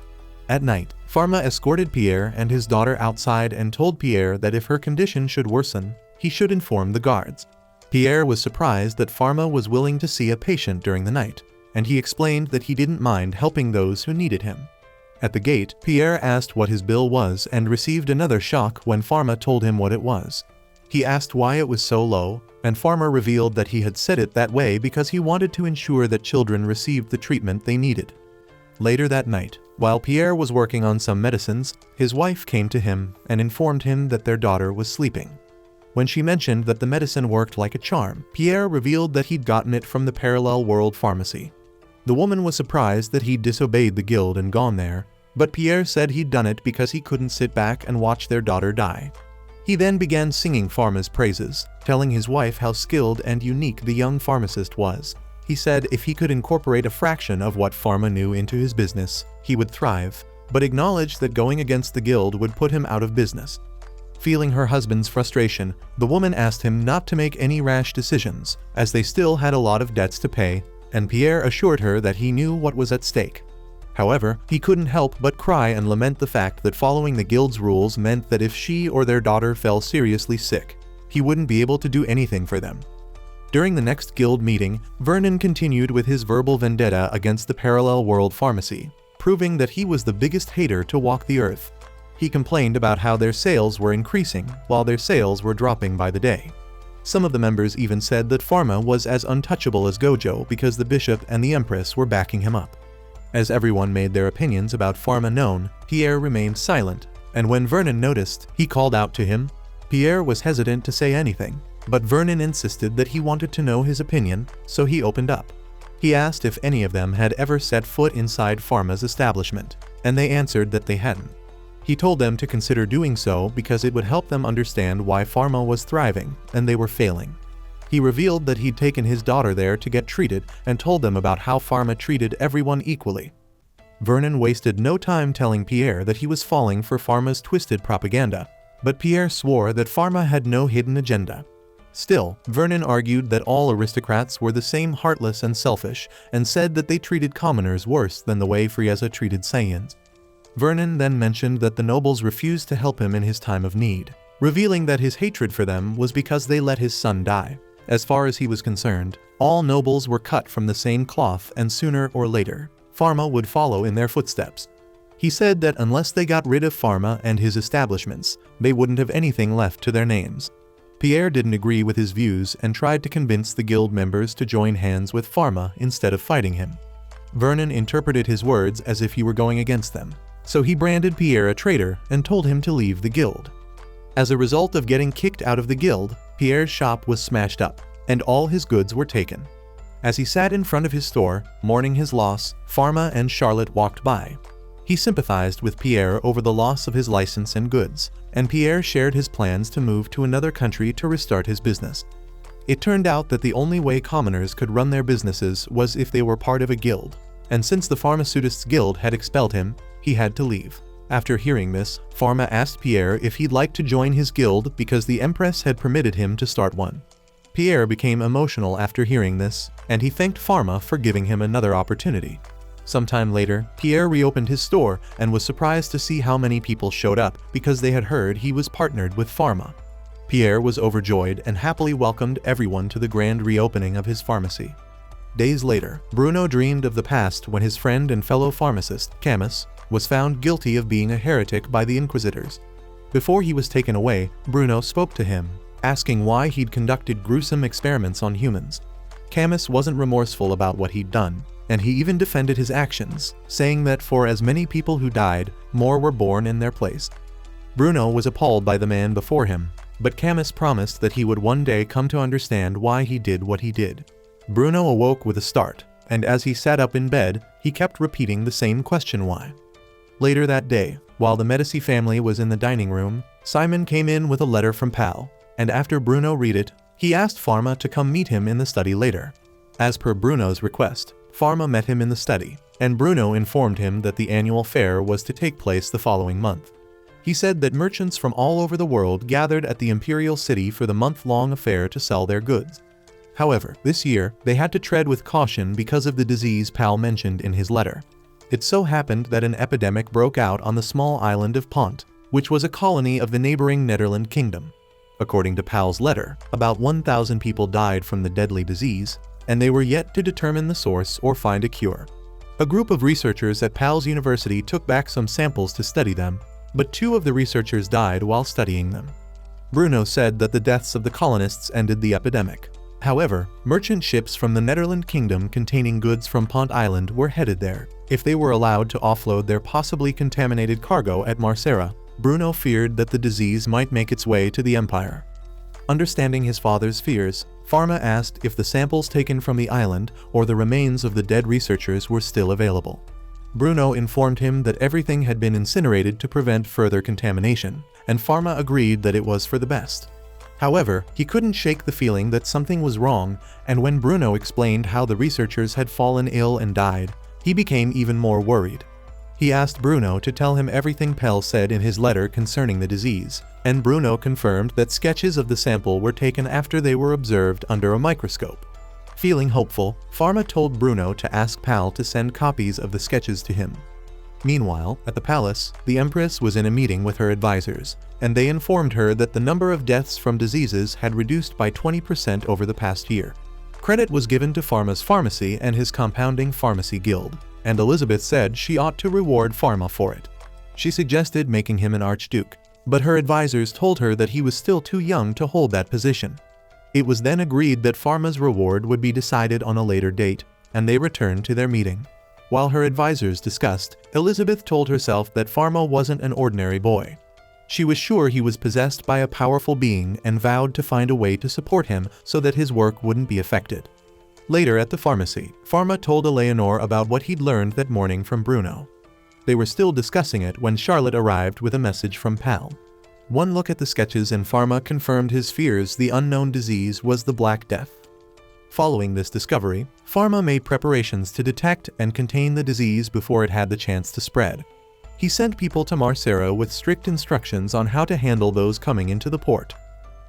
At night, Pharma escorted Pierre and his daughter outside and told Pierre that if her condition should worsen, he should inform the guards. Pierre was surprised that Pharma was willing to see a patient during the night, and he explained that he didn't mind helping those who needed him. At the gate, Pierre asked what his bill was and received another shock when Pharma told him what it was. He asked why it was so low, and Pharma revealed that he had set it that way because he wanted to ensure that children received the treatment they needed. Later that night, while Pierre was working on some medicines, his wife came to him and informed him that their daughter was sleeping. When she mentioned that the medicine worked like a charm, Pierre revealed that he'd gotten it from the parallel world pharmacy. The woman was surprised that he'd disobeyed the guild and gone there, but Pierre said he'd done it because he couldn't sit back and watch their daughter die. He then began singing Pharma's praises, telling his wife how skilled and unique the young pharmacist was. He said if he could incorporate a fraction of what Pharma knew into his business, he would thrive, but acknowledged that going against the guild would put him out of business. Feeling her husband's frustration, the woman asked him not to make any rash decisions, as they still had a lot of debts to pay, and Pierre assured her that he knew what was at stake. However, he couldn't help but cry and lament the fact that following the guild's rules meant that if she or their daughter fell seriously sick, he wouldn't be able to do anything for them. During the next guild meeting, Vernon continued with his verbal vendetta against the parallel world pharmacy, proving that he was the biggest hater to walk the earth. He complained about how their sales were increasing, while their sales were dropping by the day. Some of the members even said that Pharma was as untouchable as Gojo because the bishop and the empress were backing him up. As everyone made their opinions about Pharma known, Pierre remained silent, and when Vernon noticed, he called out to him. Pierre was hesitant to say anything, but Vernon insisted that he wanted to know his opinion, so he opened up. He asked if any of them had ever set foot inside Pharma's establishment, and they answered that they hadn't. He told them to consider doing so because it would help them understand why Pharma was thriving and they were failing. He revealed that he'd taken his daughter there to get treated and told them about how Pharma treated everyone equally. Vernon wasted no time telling Pierre that he was falling for Pharma's twisted propaganda, but Pierre swore that Pharma had no hidden agenda. Still, Vernon argued that all aristocrats were the same heartless and selfish, and said that they treated commoners worse than the way Frieza treated Saiyans. Vernon then mentioned that the nobles refused to help him in his time of need, revealing that his hatred for them was because they let his son die. As far as he was concerned, all nobles were cut from the same cloth and sooner or later, Pharma would follow in their footsteps. He said that unless they got rid of Pharma and his establishments, they wouldn't have anything left to their names. Pierre didn't agree with his views and tried to convince the guild members to join hands with Pharma instead of fighting him. Vernon interpreted his words as if he were going against them, so he branded Pierre a traitor and told him to leave the guild. As a result of getting kicked out of the guild, Pierre's shop was smashed up, and all his goods were taken. As he sat in front of his store, mourning his loss, Pharma and Charlotte walked by. He sympathized with Pierre over the loss of his license and goods, and Pierre shared his plans to move to another country to restart his business. It turned out that the only way commoners could run their businesses was if they were part of a guild, and since the Pharmaceutists Guild had expelled him, he had to leave. After hearing this, Pharma asked Pierre if he'd like to join his guild because the Empress had permitted him to start one. Pierre became emotional after hearing this, and he thanked Pharma for giving him another opportunity. Sometime later, Pierre reopened his store and was surprised to see how many people showed up because they had heard he was partnered with Pharma. Pierre was overjoyed and happily welcomed everyone to the grand reopening of his pharmacy. Days later, Bruno dreamed of the past when his friend and fellow pharmacist, Camus, was found guilty of being a heretic by the Inquisitors. Before he was taken away, Bruno spoke to him, asking why he'd conducted gruesome experiments on humans. Camus wasn't remorseful about what he'd done, and he even defended his actions, saying that for as many people who died, more were born in their place. Bruno was appalled by the man before him, but Camus promised that he would one day come to understand why he did what he did. Bruno awoke with a start, and as he sat up in bed, he kept repeating the same question why. Later that day, while the Medici family was in the dining room, Simon came in with a letter from Pal, and after Bruno read it, he asked Pharma to come meet him in the study later. As per Bruno's request, Pharma met him in the study, and Bruno informed him that the annual fair was to take place the following month. He said that merchants from all over the world gathered at the Imperial City for the month-long affair to sell their goods. However, this year, they had to tread with caution because of the disease Pal mentioned in his letter. It so happened that an epidemic broke out on the small island of Pont, which was a colony of the neighboring Netherland Kingdom. According to Pal's letter, about 1,000 people died from the deadly disease, and they were yet to determine the source or find a cure. A group of researchers at Pal's university took back some samples to study them, but 2 of the researchers died while studying them. Bruno said that the deaths of the colonists ended the epidemic. However, merchant ships from the Netherland Kingdom containing goods from Pont Island were headed there. If they were allowed to offload their possibly contaminated cargo at Marcera, Bruno feared that the disease might make its way to the Empire. Understanding his father's fears, Pharma asked if the samples taken from the island or the remains of the dead researchers were still available. Bruno informed him that everything had been incinerated to prevent further contamination, and Pharma agreed that it was for the best. However, he couldn't shake the feeling that something was wrong, and when Bruno explained how the researchers had fallen ill and died, he became even more worried. He asked Bruno to tell him everything Pell said in his letter concerning the disease, and Bruno confirmed that sketches of the sample were taken after they were observed under a microscope. Feeling hopeful, Pharma told Bruno to ask Pal to send copies of the sketches to him. Meanwhile, at the palace, the Empress was in a meeting with her advisors, and they informed her that the number of deaths from diseases had reduced by 20% over the past year. Credit was given to Pharma's pharmacy and his compounding pharmacy guild, and Elizabeth said she ought to reward Pharma for it. She suggested making him an archduke, but her advisors told her that he was still too young to hold that position. It was then agreed that Pharma's reward would be decided on a later date, and they returned to their meeting. While her advisors discussed, Elizabeth told herself that Pharma wasn't an ordinary boy. She was sure he was possessed by a powerful being and vowed to find a way to support him so that his work wouldn't be affected. Later at the pharmacy, Pharma told Eleanor about what he'd learned that morning from Bruno. They were still discussing it when Charlotte arrived with a message from Pal. One look at the sketches and Pharma confirmed his fears the unknown disease was the Black Death. Following this discovery, Pharma made preparations to detect and contain the disease before it had the chance to spread. He sent people to Marcera with strict instructions on how to handle those coming into the port.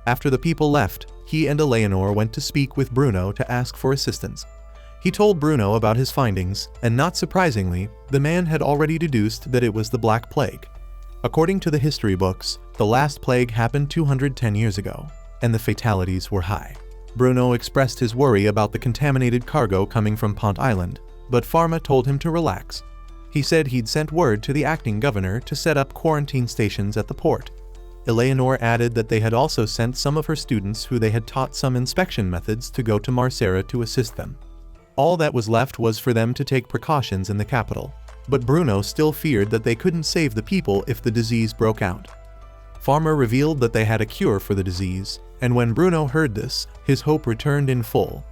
After the people left, he and Eleanor went to speak with Bruno to ask for assistance. He told Bruno about his findings, and not surprisingly, the man had already deduced that it was the Black Plague. According to the history books, the last plague happened 210 years ago, and the fatalities were high. Bruno expressed his worry about the contaminated cargo coming from Pont Island, but Pharma told him to relax. He said he'd sent word to the acting governor to set up quarantine stations at the port. Eleanor added that they had also sent some of her students who they had taught some inspection methods to go to Marcera to assist them. All that was left was for them to take precautions in the capital, but Bruno still feared that they couldn't save the people if the disease broke out. Pharma revealed that they had a cure for the disease, and when Bruno heard this, his hope returned in full.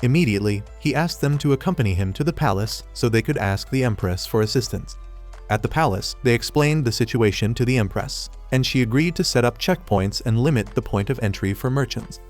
Immediately, he asked them to accompany him to the palace so they could ask the Empress for assistance. At the palace, they explained the situation to the Empress, and she agreed to set up checkpoints and limit the point of entry for merchants.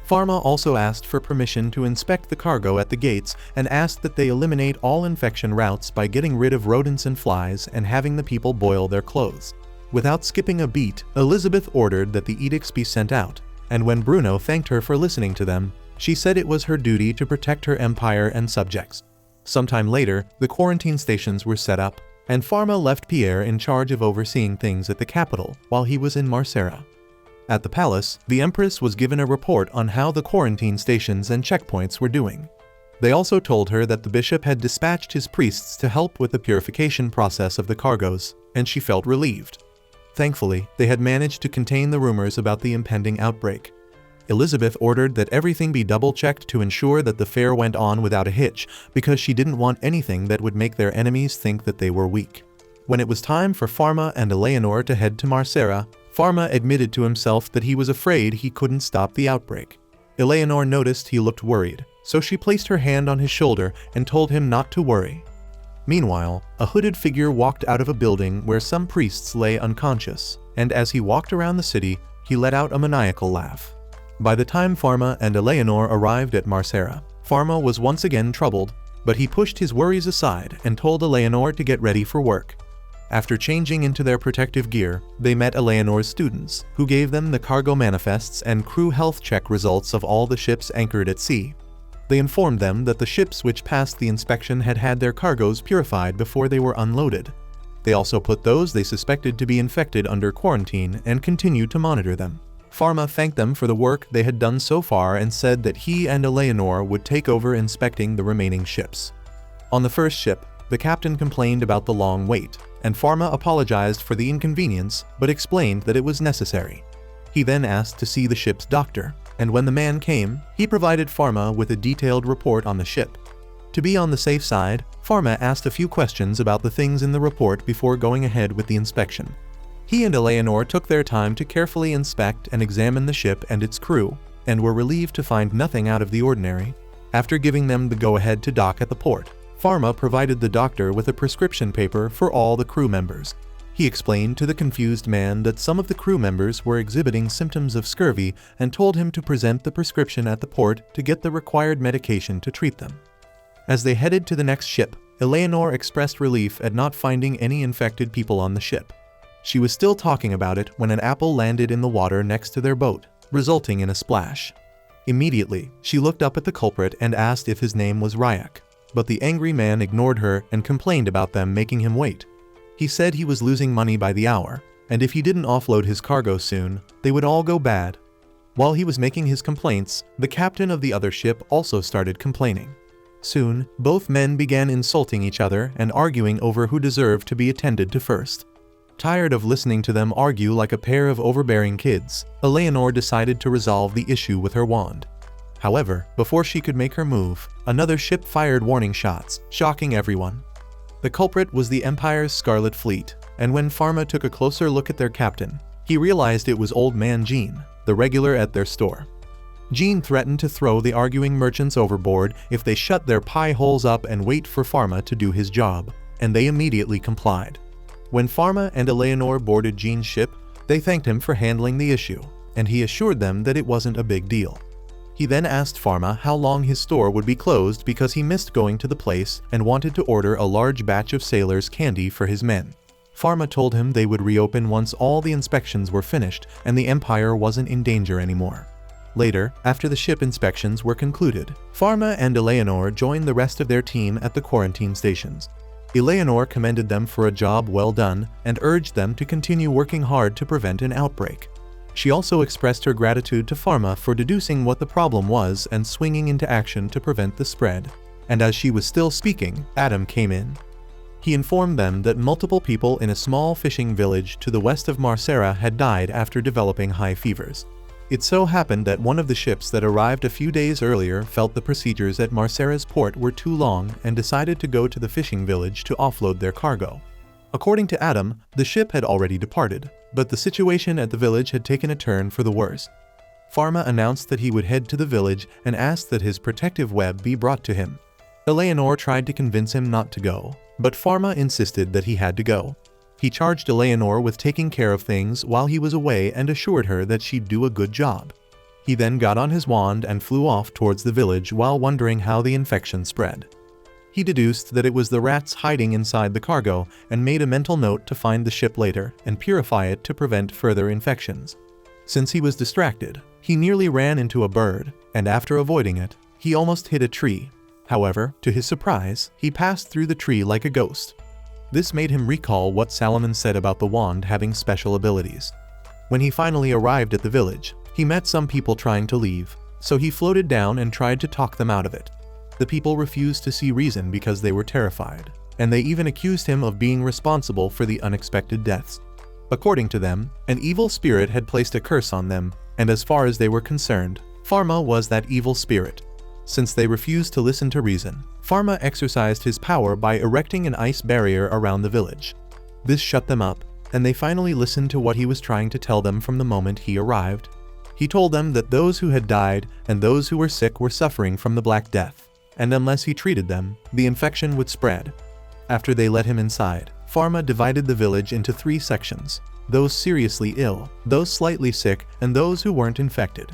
Pharma also asked for permission to inspect the cargo at the gates and asked that they eliminate all infection routes by getting rid of rodents and flies and having the people boil their clothes. Without skipping a beat, Elizabeth ordered that the edicts be sent out, and when Bruno thanked her for listening to them, she said it was her duty to protect her empire and subjects. Sometime later, the quarantine stations were set up, and Pharma left Pierre in charge of overseeing things at the capital while he was in Marcera. At the palace, the Empress was given a report on how the quarantine stations and checkpoints were doing. They also told her that the bishop had dispatched his priests to help with the purification process of the cargoes, and she felt relieved. Thankfully, they had managed to contain the rumors about the impending outbreak. Elizabeth ordered that everything be double-checked to ensure that the fair went on without a hitch, because she didn't want anything that would make their enemies think that they were weak. When it was time for Pharma and Eleanor to head to Marcera, Pharma admitted to himself that he was afraid he couldn't stop the outbreak. Eleanor noticed he looked worried, so she placed her hand on his shoulder and told him not to worry. Meanwhile, a hooded figure walked out of a building where some priests lay unconscious, and as he walked around the city, he let out a maniacal laugh. By the time Pharma and Eleanor arrived at Marcera, Pharma was once again troubled, but he pushed his worries aside and told Eleanor to get ready for work. After changing into their protective gear, they met Eleanor's students, who gave them the cargo manifests and crew health check results of all the ships anchored at sea. They informed them that the ships which passed the inspection had had their cargoes purified before they were unloaded. They also put those they suspected to be infected under quarantine and continued to monitor them. Pharma thanked them for the work they had done so far and said that he and Eleanor would take over inspecting the remaining ships. On the first ship, the captain complained about the long wait, and Pharma apologized for the inconvenience but explained that it was necessary. He then asked to see the ship's doctor, and when the man came, he provided Pharma with a detailed report on the ship. To be on the safe side, Pharma asked a few questions about the things in the report before going ahead with the inspection. He and Eleanor took their time to carefully inspect and examine the ship and its crew, and were relieved to find nothing out of the ordinary. After giving them the go-ahead to dock at the port, Pharma provided the doctor with a prescription paper for all the crew members. He explained to the confused man that some of the crew members were exhibiting symptoms of scurvy and told him to present the prescription at the port to get the required medication to treat them. As they headed to the next ship, Eleanor expressed relief at not finding any infected people on the ship. She was still talking about it when an apple landed in the water next to their boat, resulting in a splash. Immediately, she looked up at the culprit and asked if his name was Ryak, but the angry man ignored her and complained about them making him wait. He said he was losing money by the hour, and if he didn't offload his cargo soon, they would all go bad. While he was making his complaints, the captain of the other ship also started complaining. Soon, both men began insulting each other and arguing over who deserved to be attended to first. Tired of listening to them argue like a pair of overbearing kids, Eleanor decided to resolve the issue with her wand. However, before she could make her move, another ship fired warning shots, shocking everyone. The culprit was the Empire's Scarlet Fleet, and when Pharma took a closer look at their captain, he realized it was Old Man Jean, the regular at their store. Jean threatened to throw the arguing merchants overboard if they shut their pie holes up and wait for Pharma to do his job, and they immediately complied. When Pharma and Eleanor boarded Jean's ship, they thanked him for handling the issue, and he assured them that it wasn't a big deal. He then asked Pharma how long his store would be closed because he missed going to the place and wanted to order a large batch of sailors' candy for his men. Pharma told him they would reopen once all the inspections were finished and the Empire wasn't in danger anymore. Later, after the ship inspections were concluded, Pharma and Eleanor joined the rest of their team at the quarantine stations. Eleanor commended them for a job well done and urged them to continue working hard to prevent an outbreak. She also expressed her gratitude to Pharma for deducing what the problem was and swinging into action to prevent the spread. And as she was still speaking, Adam came in. He informed them that multiple people in a small fishing village to the west of Marcera had died after developing high fevers. It so happened that one of the ships that arrived a few days earlier felt the procedures at Marcera's port were too long and decided to go to the fishing village to offload their cargo. According to Adam, the ship had already departed, but the situation at the village had taken a turn for the worse. Pharma announced that he would head to the village and asked that his protective web be brought to him. Eleanor tried to convince him not to go, but Pharma insisted that he had to go. He charged Eleanor with taking care of things while he was away and assured her that she'd do a good job. He then got on his wand and flew off towards the village while wondering how the infection spread. He deduced that it was the rats hiding inside the cargo and made a mental note to find the ship later and purify it to prevent further infections. Since he was distracted, He nearly ran into a bird, and after avoiding it, he almost hit a tree. However, to his surprise, he passed through the tree like a ghost. This made him recall what Solomon said about the wand having special abilities. When he finally arrived at the village, he met some people trying to leave, so he floated down and tried to talk them out of it. The people refused to see reason because they were terrified, and they even accused him of being responsible for the unexpected deaths. According to them, an evil spirit had placed a curse on them, and as far as they were concerned, Pharma was that evil spirit. Since they refused to listen to reason, Pharma exercised his power by erecting an ice barrier around the village. This shut them up, and they finally listened to what he was trying to tell them from the moment he arrived. He told them that those who had died and those who were sick were suffering from the Black Death, and unless he treated them, the infection would spread. After they let him inside, Pharma divided the village into 3 sections: those seriously ill, those slightly sick, and those who weren't infected.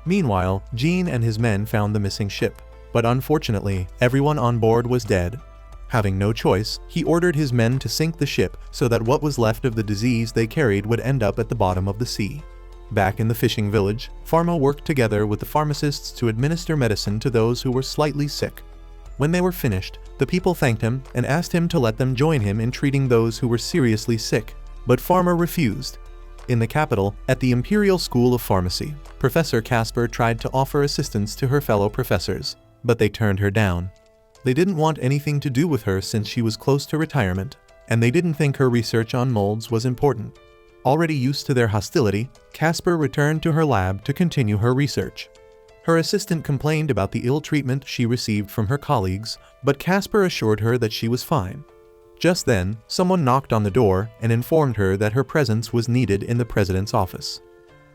Meanwhile, Jean and his men found the missing ship, but unfortunately, everyone on board was dead. Having no choice, he ordered his men to sink the ship so that what was left of the disease they carried would end up at the bottom of the sea. Back in the fishing village, Pharma worked together with the pharmacists to administer medicine to those who were slightly sick. When they were finished, the people thanked him and asked him to let them join him in treating those who were seriously sick, but Pharma refused. In the capital, at the Imperial School of Pharmacy, Professor Casper tried to offer assistance to her fellow professors, but they turned her down. They didn't want anything to do with her since she was close to retirement, and they didn't think her research on molds was important. Already used to their hostility, Casper returned to her lab to continue her research. Her assistant complained about the ill treatment she received from her colleagues, but Casper assured her that she was fine. Just then, someone knocked on the door and informed her that her presence was needed in the president's office.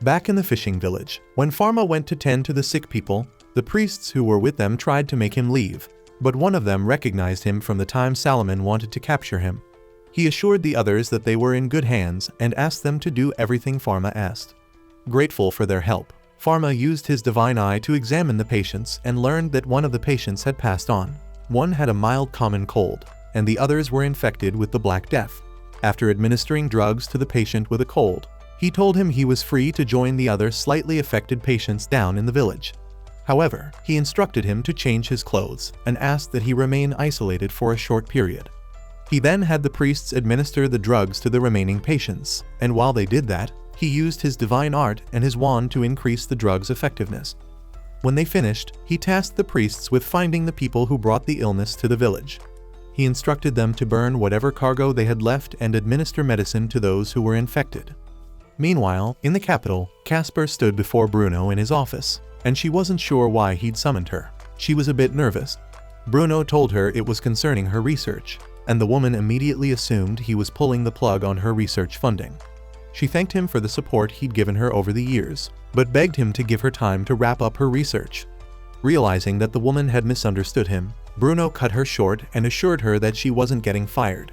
Back in the fishing village, when Pharma went to tend to the sick people, the priests who were with them tried to make him leave, but one of them recognized him from the time Solomon wanted to capture him. He assured the others that they were in good hands and asked them to do everything Pharma asked. Grateful for their help, Pharma used his divine eye to examine the patients and learned that one of the patients had passed on. One had a mild common cold, and the others were infected with the Black Death. After administering drugs to the patient with a cold, he told him he was free to join the other slightly affected patients down in the village. However, he instructed him to change his clothes and asked that he remain isolated for a short period. He then had the priests administer the drugs to the remaining patients, and while they did that, he used his divine art and his wand to increase the drug's effectiveness. When they finished, he tasked the priests with finding the people who brought the illness to the village. He instructed them to burn whatever cargo they had left and administer medicine to those who were infected. Meanwhile, in the capital, Casper stood before Bruno in his office, and she wasn't sure why he'd summoned her. She was a bit nervous. Bruno told her it was concerning her research, and the woman immediately assumed he was pulling the plug on her research funding. She thanked him for the support he'd given her over the years, but begged him to give her time to wrap up her research. Realizing that the woman had misunderstood him, Bruno cut her short and assured her that she wasn't getting fired.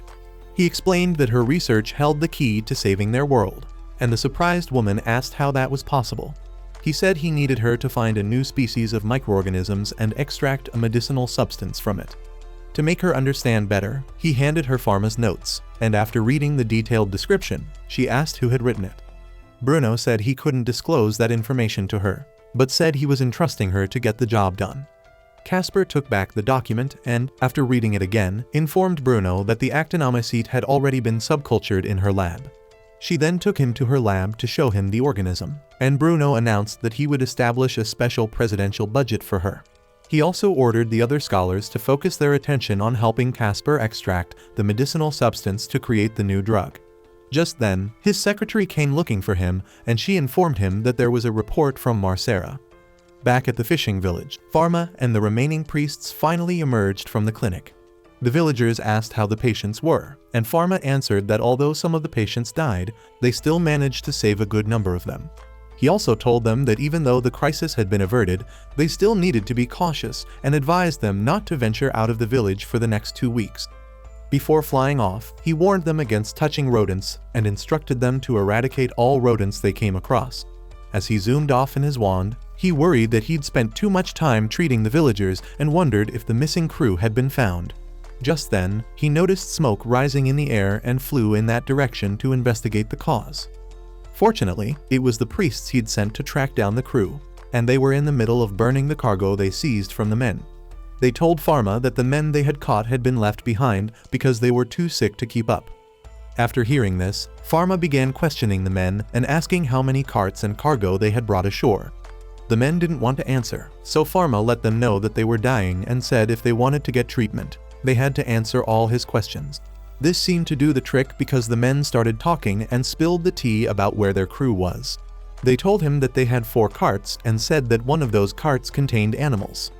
He explained that her research held the key to saving their world, and the surprised woman asked how that was possible. He said he needed her to find a new species of microorganisms and extract a medicinal substance from it. To make her understand better, he handed her Pharma's notes, and after reading the detailed description, she asked who had written it. Bruno said he couldn't disclose that information to her, but said he was entrusting her to get the job done. Casper took back the document and, after reading it again, informed Bruno that the actinomycete had already been subcultured in her lab. She then took him to her lab to show him the organism, and Bruno announced that he would establish a special presidential budget for her. He also ordered the other scholars to focus their attention on helping Casper extract the medicinal substance to create the new drug. Just then, his secretary came looking for him, and she informed him that there was a report from Marcera. Back at the fishing village, Pharma and the remaining priests finally emerged from the clinic. The villagers asked how the patients were, and Pharma answered that although some of the patients died, they still managed to save a good number of them. He also told them that even though the crisis had been averted, they still needed to be cautious and advised them not to venture out of the village for the next 2 weeks. Before flying off, he warned them against touching rodents and instructed them to eradicate all rodents they came across. As he zoomed off in his wand, he worried that he'd spent too much time treating the villagers and wondered if the missing crew had been found. Just then, he noticed smoke rising in the air and flew in that direction to investigate the cause. Fortunately, it was the priests he'd sent to track down the crew, and they were in the middle of burning the cargo they seized from the men. They told Pharma that the men they had caught had been left behind because they were too sick to keep up. After hearing this, Pharma began questioning the men and asking how many carts and cargo they had brought ashore. The men didn't want to answer, so Pharma let them know that they were dying and said if they wanted to get treatment, they had to answer all his questions. This seemed to do the trick because the men started talking and spilled the tea about where their crew was. They told him that they had 4 carts and said that one of those carts contained animals.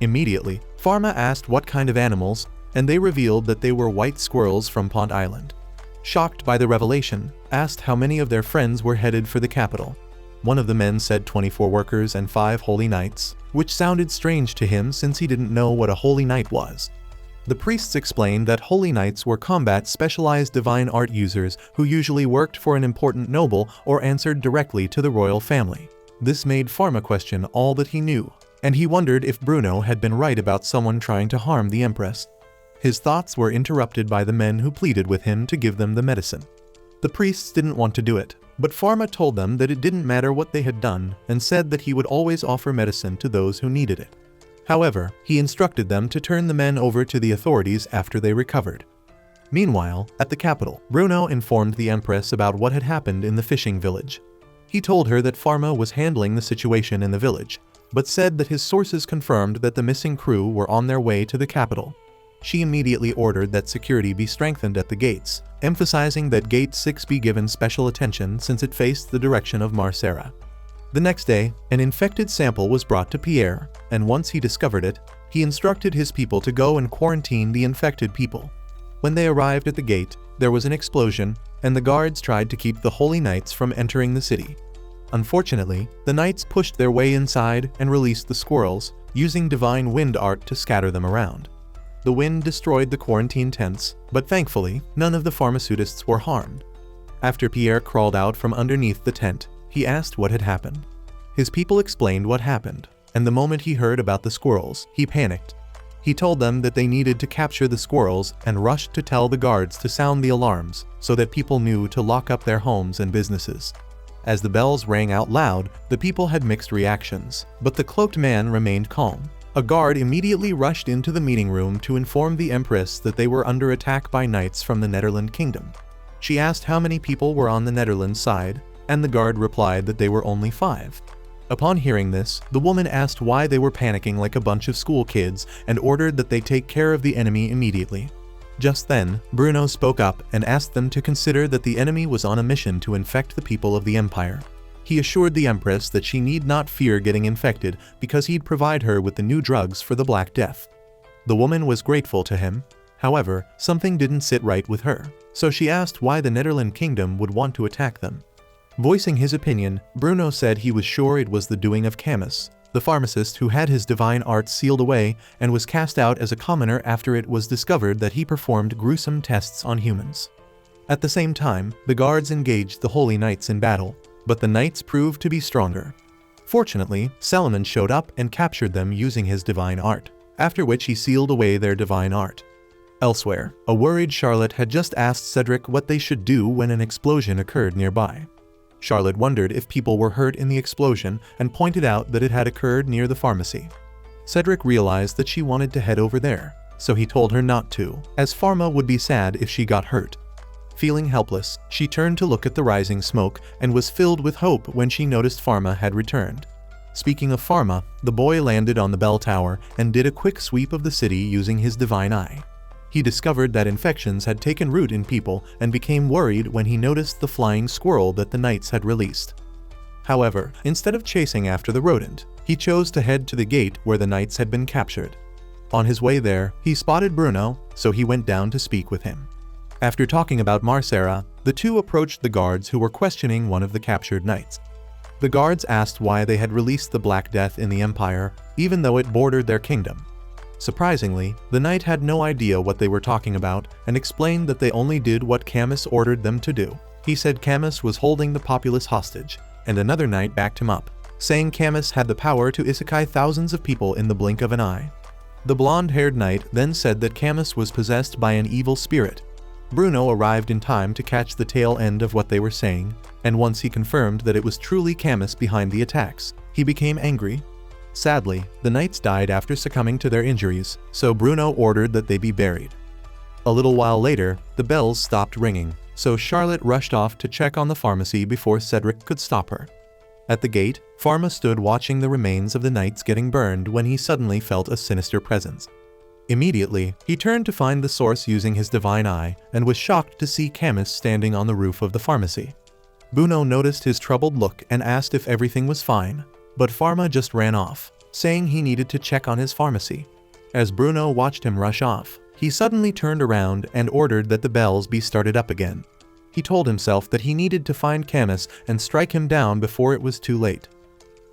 Immediately, Pharma asked what kind of animals, and they revealed that they were white squirrels from Pont Island. Shocked by the revelation, asked how many of their friends were headed for the capital. One of the men said 24 workers and 5 holy knights, which sounded strange to him since he didn't know what a holy knight was. The priests explained that holy knights were combat-specialized divine art users who usually worked for an important noble or answered directly to the royal family. This made Pharma question all that he knew, and he wondered if Bruno had been right about someone trying to harm the Empress. His thoughts were interrupted by the men who pleaded with him to give them the medicine. The priests didn't want to do it, but Pharma told them that it didn't matter what they had done and said that he would always offer medicine to those who needed it. However, he instructed them to turn the men over to the authorities after they recovered. Meanwhile, at the capital, Bruno informed the Empress about what had happened in the fishing village. He told her that Pharma was handling the situation in the village, but said that his sources confirmed that the missing crew were on their way to the capital. She immediately ordered that security be strengthened at the gates, emphasizing that Gate 6 be given special attention since it faced the direction of Marcera. The next day, an infected sample was brought to Pierre, and once he discovered it, he instructed his people to go and quarantine the infected people. When they arrived at the gate, there was an explosion, and the guards tried to keep the holy knights from entering the city. Unfortunately, the knights pushed their way inside and released the squirrels, using divine wind art to scatter them around. The wind destroyed the quarantine tents, but thankfully, none of the pharmaceutists were harmed. After Pierre crawled out from underneath the tent, he asked what had happened. His people explained what happened, and the moment he heard about the squirrels, he panicked. He told them that they needed to capture the squirrels and rushed to tell the guards to sound the alarms so that people knew to lock up their homes and businesses. As the bells rang out loud, the people had mixed reactions, but the cloaked man remained calm. A guard immediately rushed into the meeting room to inform the Empress that they were under attack by knights from the Netherland Kingdom. She asked how many people were on the Netherlands side, and the guard replied that they were only 5. Upon hearing this, the woman asked why they were panicking like a bunch of school kids and ordered that they take care of the enemy immediately. Just then, Bruno spoke up and asked them to consider that the enemy was on a mission to infect the people of the Empire. He assured the Empress that she need not fear getting infected because he'd provide her with the new drugs for the Black Death. The woman was grateful to him. However, something didn't sit right with her, so she asked why the Netherland Kingdom would want to attack them. Voicing his opinion, Bruno said he was sure it was the doing of Camus, the pharmacist who had his divine art sealed away and was cast out as a commoner after it was discovered that he performed gruesome tests on humans. At the same time, the guards engaged the Holy Knights in battle, but the knights proved to be stronger. Fortunately, Solomon showed up and captured them using his divine art, after which he sealed away their divine art. Elsewhere, a worried Charlotte had just asked Cedric what they should do when an explosion occurred nearby. Charlotte wondered if people were hurt in the explosion and pointed out that it had occurred near the pharmacy. Cedric realized that she wanted to head over there, so he told her not to, as Pharma would be sad if she got hurt. Feeling helpless, she turned to look at the rising smoke and was filled with hope when she noticed Pharma had returned. Speaking of Pharma, the boy landed on the bell tower and did a quick sweep of the city using his divine eye. He discovered that infections had taken root in people and became worried when he noticed the flying squirrel that the knights had released. However, instead of chasing after the rodent, he chose to head to the gate where the knights had been captured. On his way there, he spotted Bruno, so he went down to speak with him. After talking about Marcera, the two approached the guards who were questioning one of the captured knights. The guards asked why they had released the Black Death in the Empire, even though it bordered their kingdom. Surprisingly, the knight had no idea what they were talking about and explained that they only did what Camus ordered them to do. He said Camus was holding the populace hostage, and another knight backed him up, saying Camus had the power to isekai thousands of people in the blink of an eye. The blonde-haired knight then said that Camus was possessed by an evil spirit. Bruno arrived in time to catch the tail end of what they were saying, and once he confirmed that it was truly Camus behind the attacks, he became angry. Sadly, the knights died after succumbing to their injuries, so Bruno ordered that they be buried. A little while later, the bells stopped ringing, so Charlotte rushed off to check on the pharmacy before Cedric could stop her. At the gate, Pharma stood watching the remains of the knights getting burned when he suddenly felt a sinister presence. Immediately, he turned to find the source using his divine eye and was shocked to see Camus standing on the roof of the pharmacy. Bruno noticed his troubled look and asked if everything was fine, but Pharma just ran off, saying he needed to check on his pharmacy. As Bruno watched him rush off, he suddenly turned around and ordered that the bells be started up again. He told himself that he needed to find Camus and strike him down before it was too late.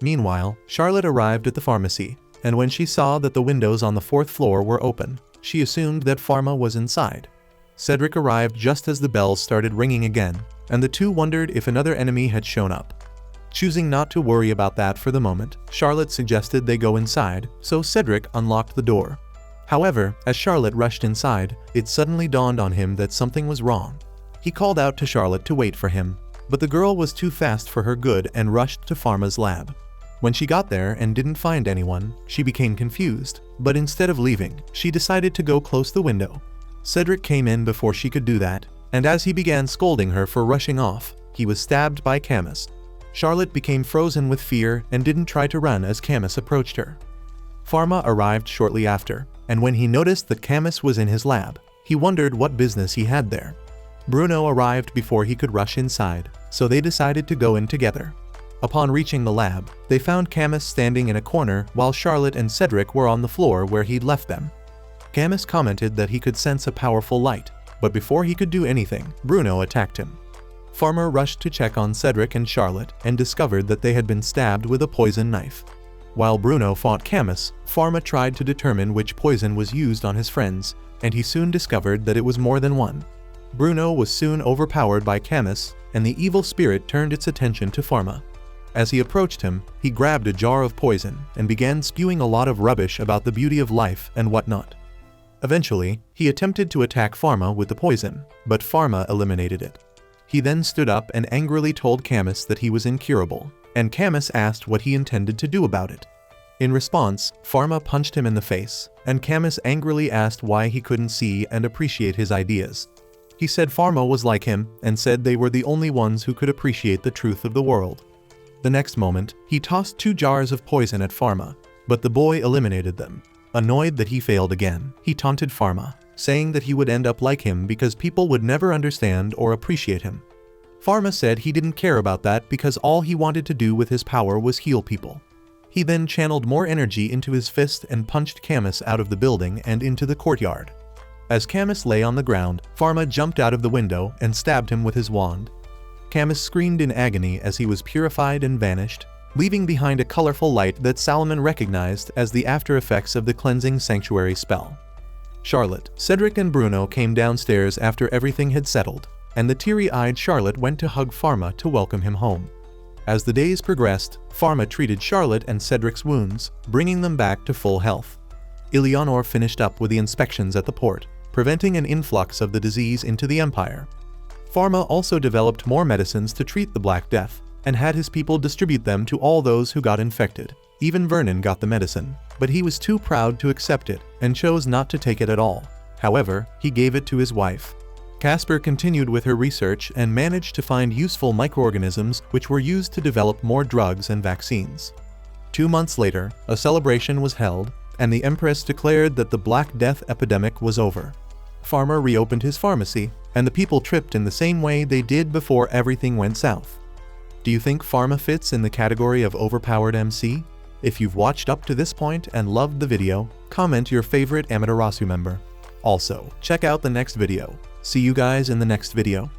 Meanwhile, Charlotte arrived at the pharmacy, and when she saw that the windows on the 4th floor were open, she assumed that Pharma was inside. Cedric arrived just as the bells started ringing again, and the two wondered if another enemy had shown up. Choosing not to worry about that for the moment, Charlotte suggested they go inside, so Cedric unlocked the door. However, as Charlotte rushed inside, it suddenly dawned on him that something was wrong. He called out to Charlotte to wait for him, but the girl was too fast for her good and rushed to Pharma's lab. When she got there and didn't find anyone, she became confused, but instead of leaving, she decided to go close the window. Cedric came in before she could do that, and as he began scolding her for rushing off, he was stabbed by Camus. Charlotte became frozen with fear and didn't try to run as Camus approached her. Pharma arrived shortly after, and when he noticed that Camus was in his lab, he wondered what business he had there. Bruno arrived before he could rush inside, so they decided to go in together. Upon reaching the lab, they found Camus standing in a corner while Charlotte and Cedric were on the floor where he'd left them. Camus commented that he could sense a powerful light, but before he could do anything, Bruno attacked him. Pharma rushed to check on Cedric and Charlotte and discovered that they had been stabbed with a poison knife. While Bruno fought Camus, Pharma tried to determine which poison was used on his friends, and he soon discovered that it was more than one. Bruno was soon overpowered by Camus, and the evil spirit turned its attention to Pharma. As he approached him, he grabbed a jar of poison and began spewing a lot of rubbish about the beauty of life and whatnot. Eventually, he attempted to attack Pharma with the poison, but Pharma eliminated it. He then stood up and angrily told Camus that he was incurable, and Camus asked what he intended to do about it. In response, Pharma punched him in the face, and Camus angrily asked why he couldn't see and appreciate his ideas. He said Pharma was like him and said they were the only ones who could appreciate the truth of the world. The next moment, he tossed 2 jars of poison at Pharma, but the boy eliminated them. Annoyed that he failed again, he taunted Pharma, saying that he would end up like him because people would never understand or appreciate him. Pharma said he didn't care about that because all he wanted to do with his power was heal people. He then channeled more energy into his fist and punched Camus out of the building and into the courtyard. As Camus lay on the ground, Pharma jumped out of the window and stabbed him with his wand. Camus screamed in agony as he was purified and vanished, leaving behind a colorful light that Salomon recognized as the after effects of the cleansing sanctuary spell. Charlotte, Cedric and Bruno came downstairs after everything had settled, and the teary-eyed Charlotte went to hug Pharma to welcome him home. As the days progressed, Pharma treated Charlotte and Cedric's wounds, bringing them back to full health. Eleanor finished up with the inspections at the port, preventing an influx of the disease into the Empire. Pharma also developed more medicines to treat the Black Death, and had his people distribute them to all those who got infected. Even Vernon got the medicine, but he was too proud to accept it, and chose not to take it at all. However, he gave it to his wife. Casper continued with her research and managed to find useful microorganisms which were used to develop more drugs and vaccines. 2 months later, a celebration was held, and the Empress declared that the Black Death epidemic was over. Pharma reopened his pharmacy, and the people tripped in the same way they did before everything went south. Do you think Pharma fits in the category of overpowered MC? If you've watched up to this point and loved the video, comment your favorite Amaterasu member. Also, check out the next video. See you guys in the next video.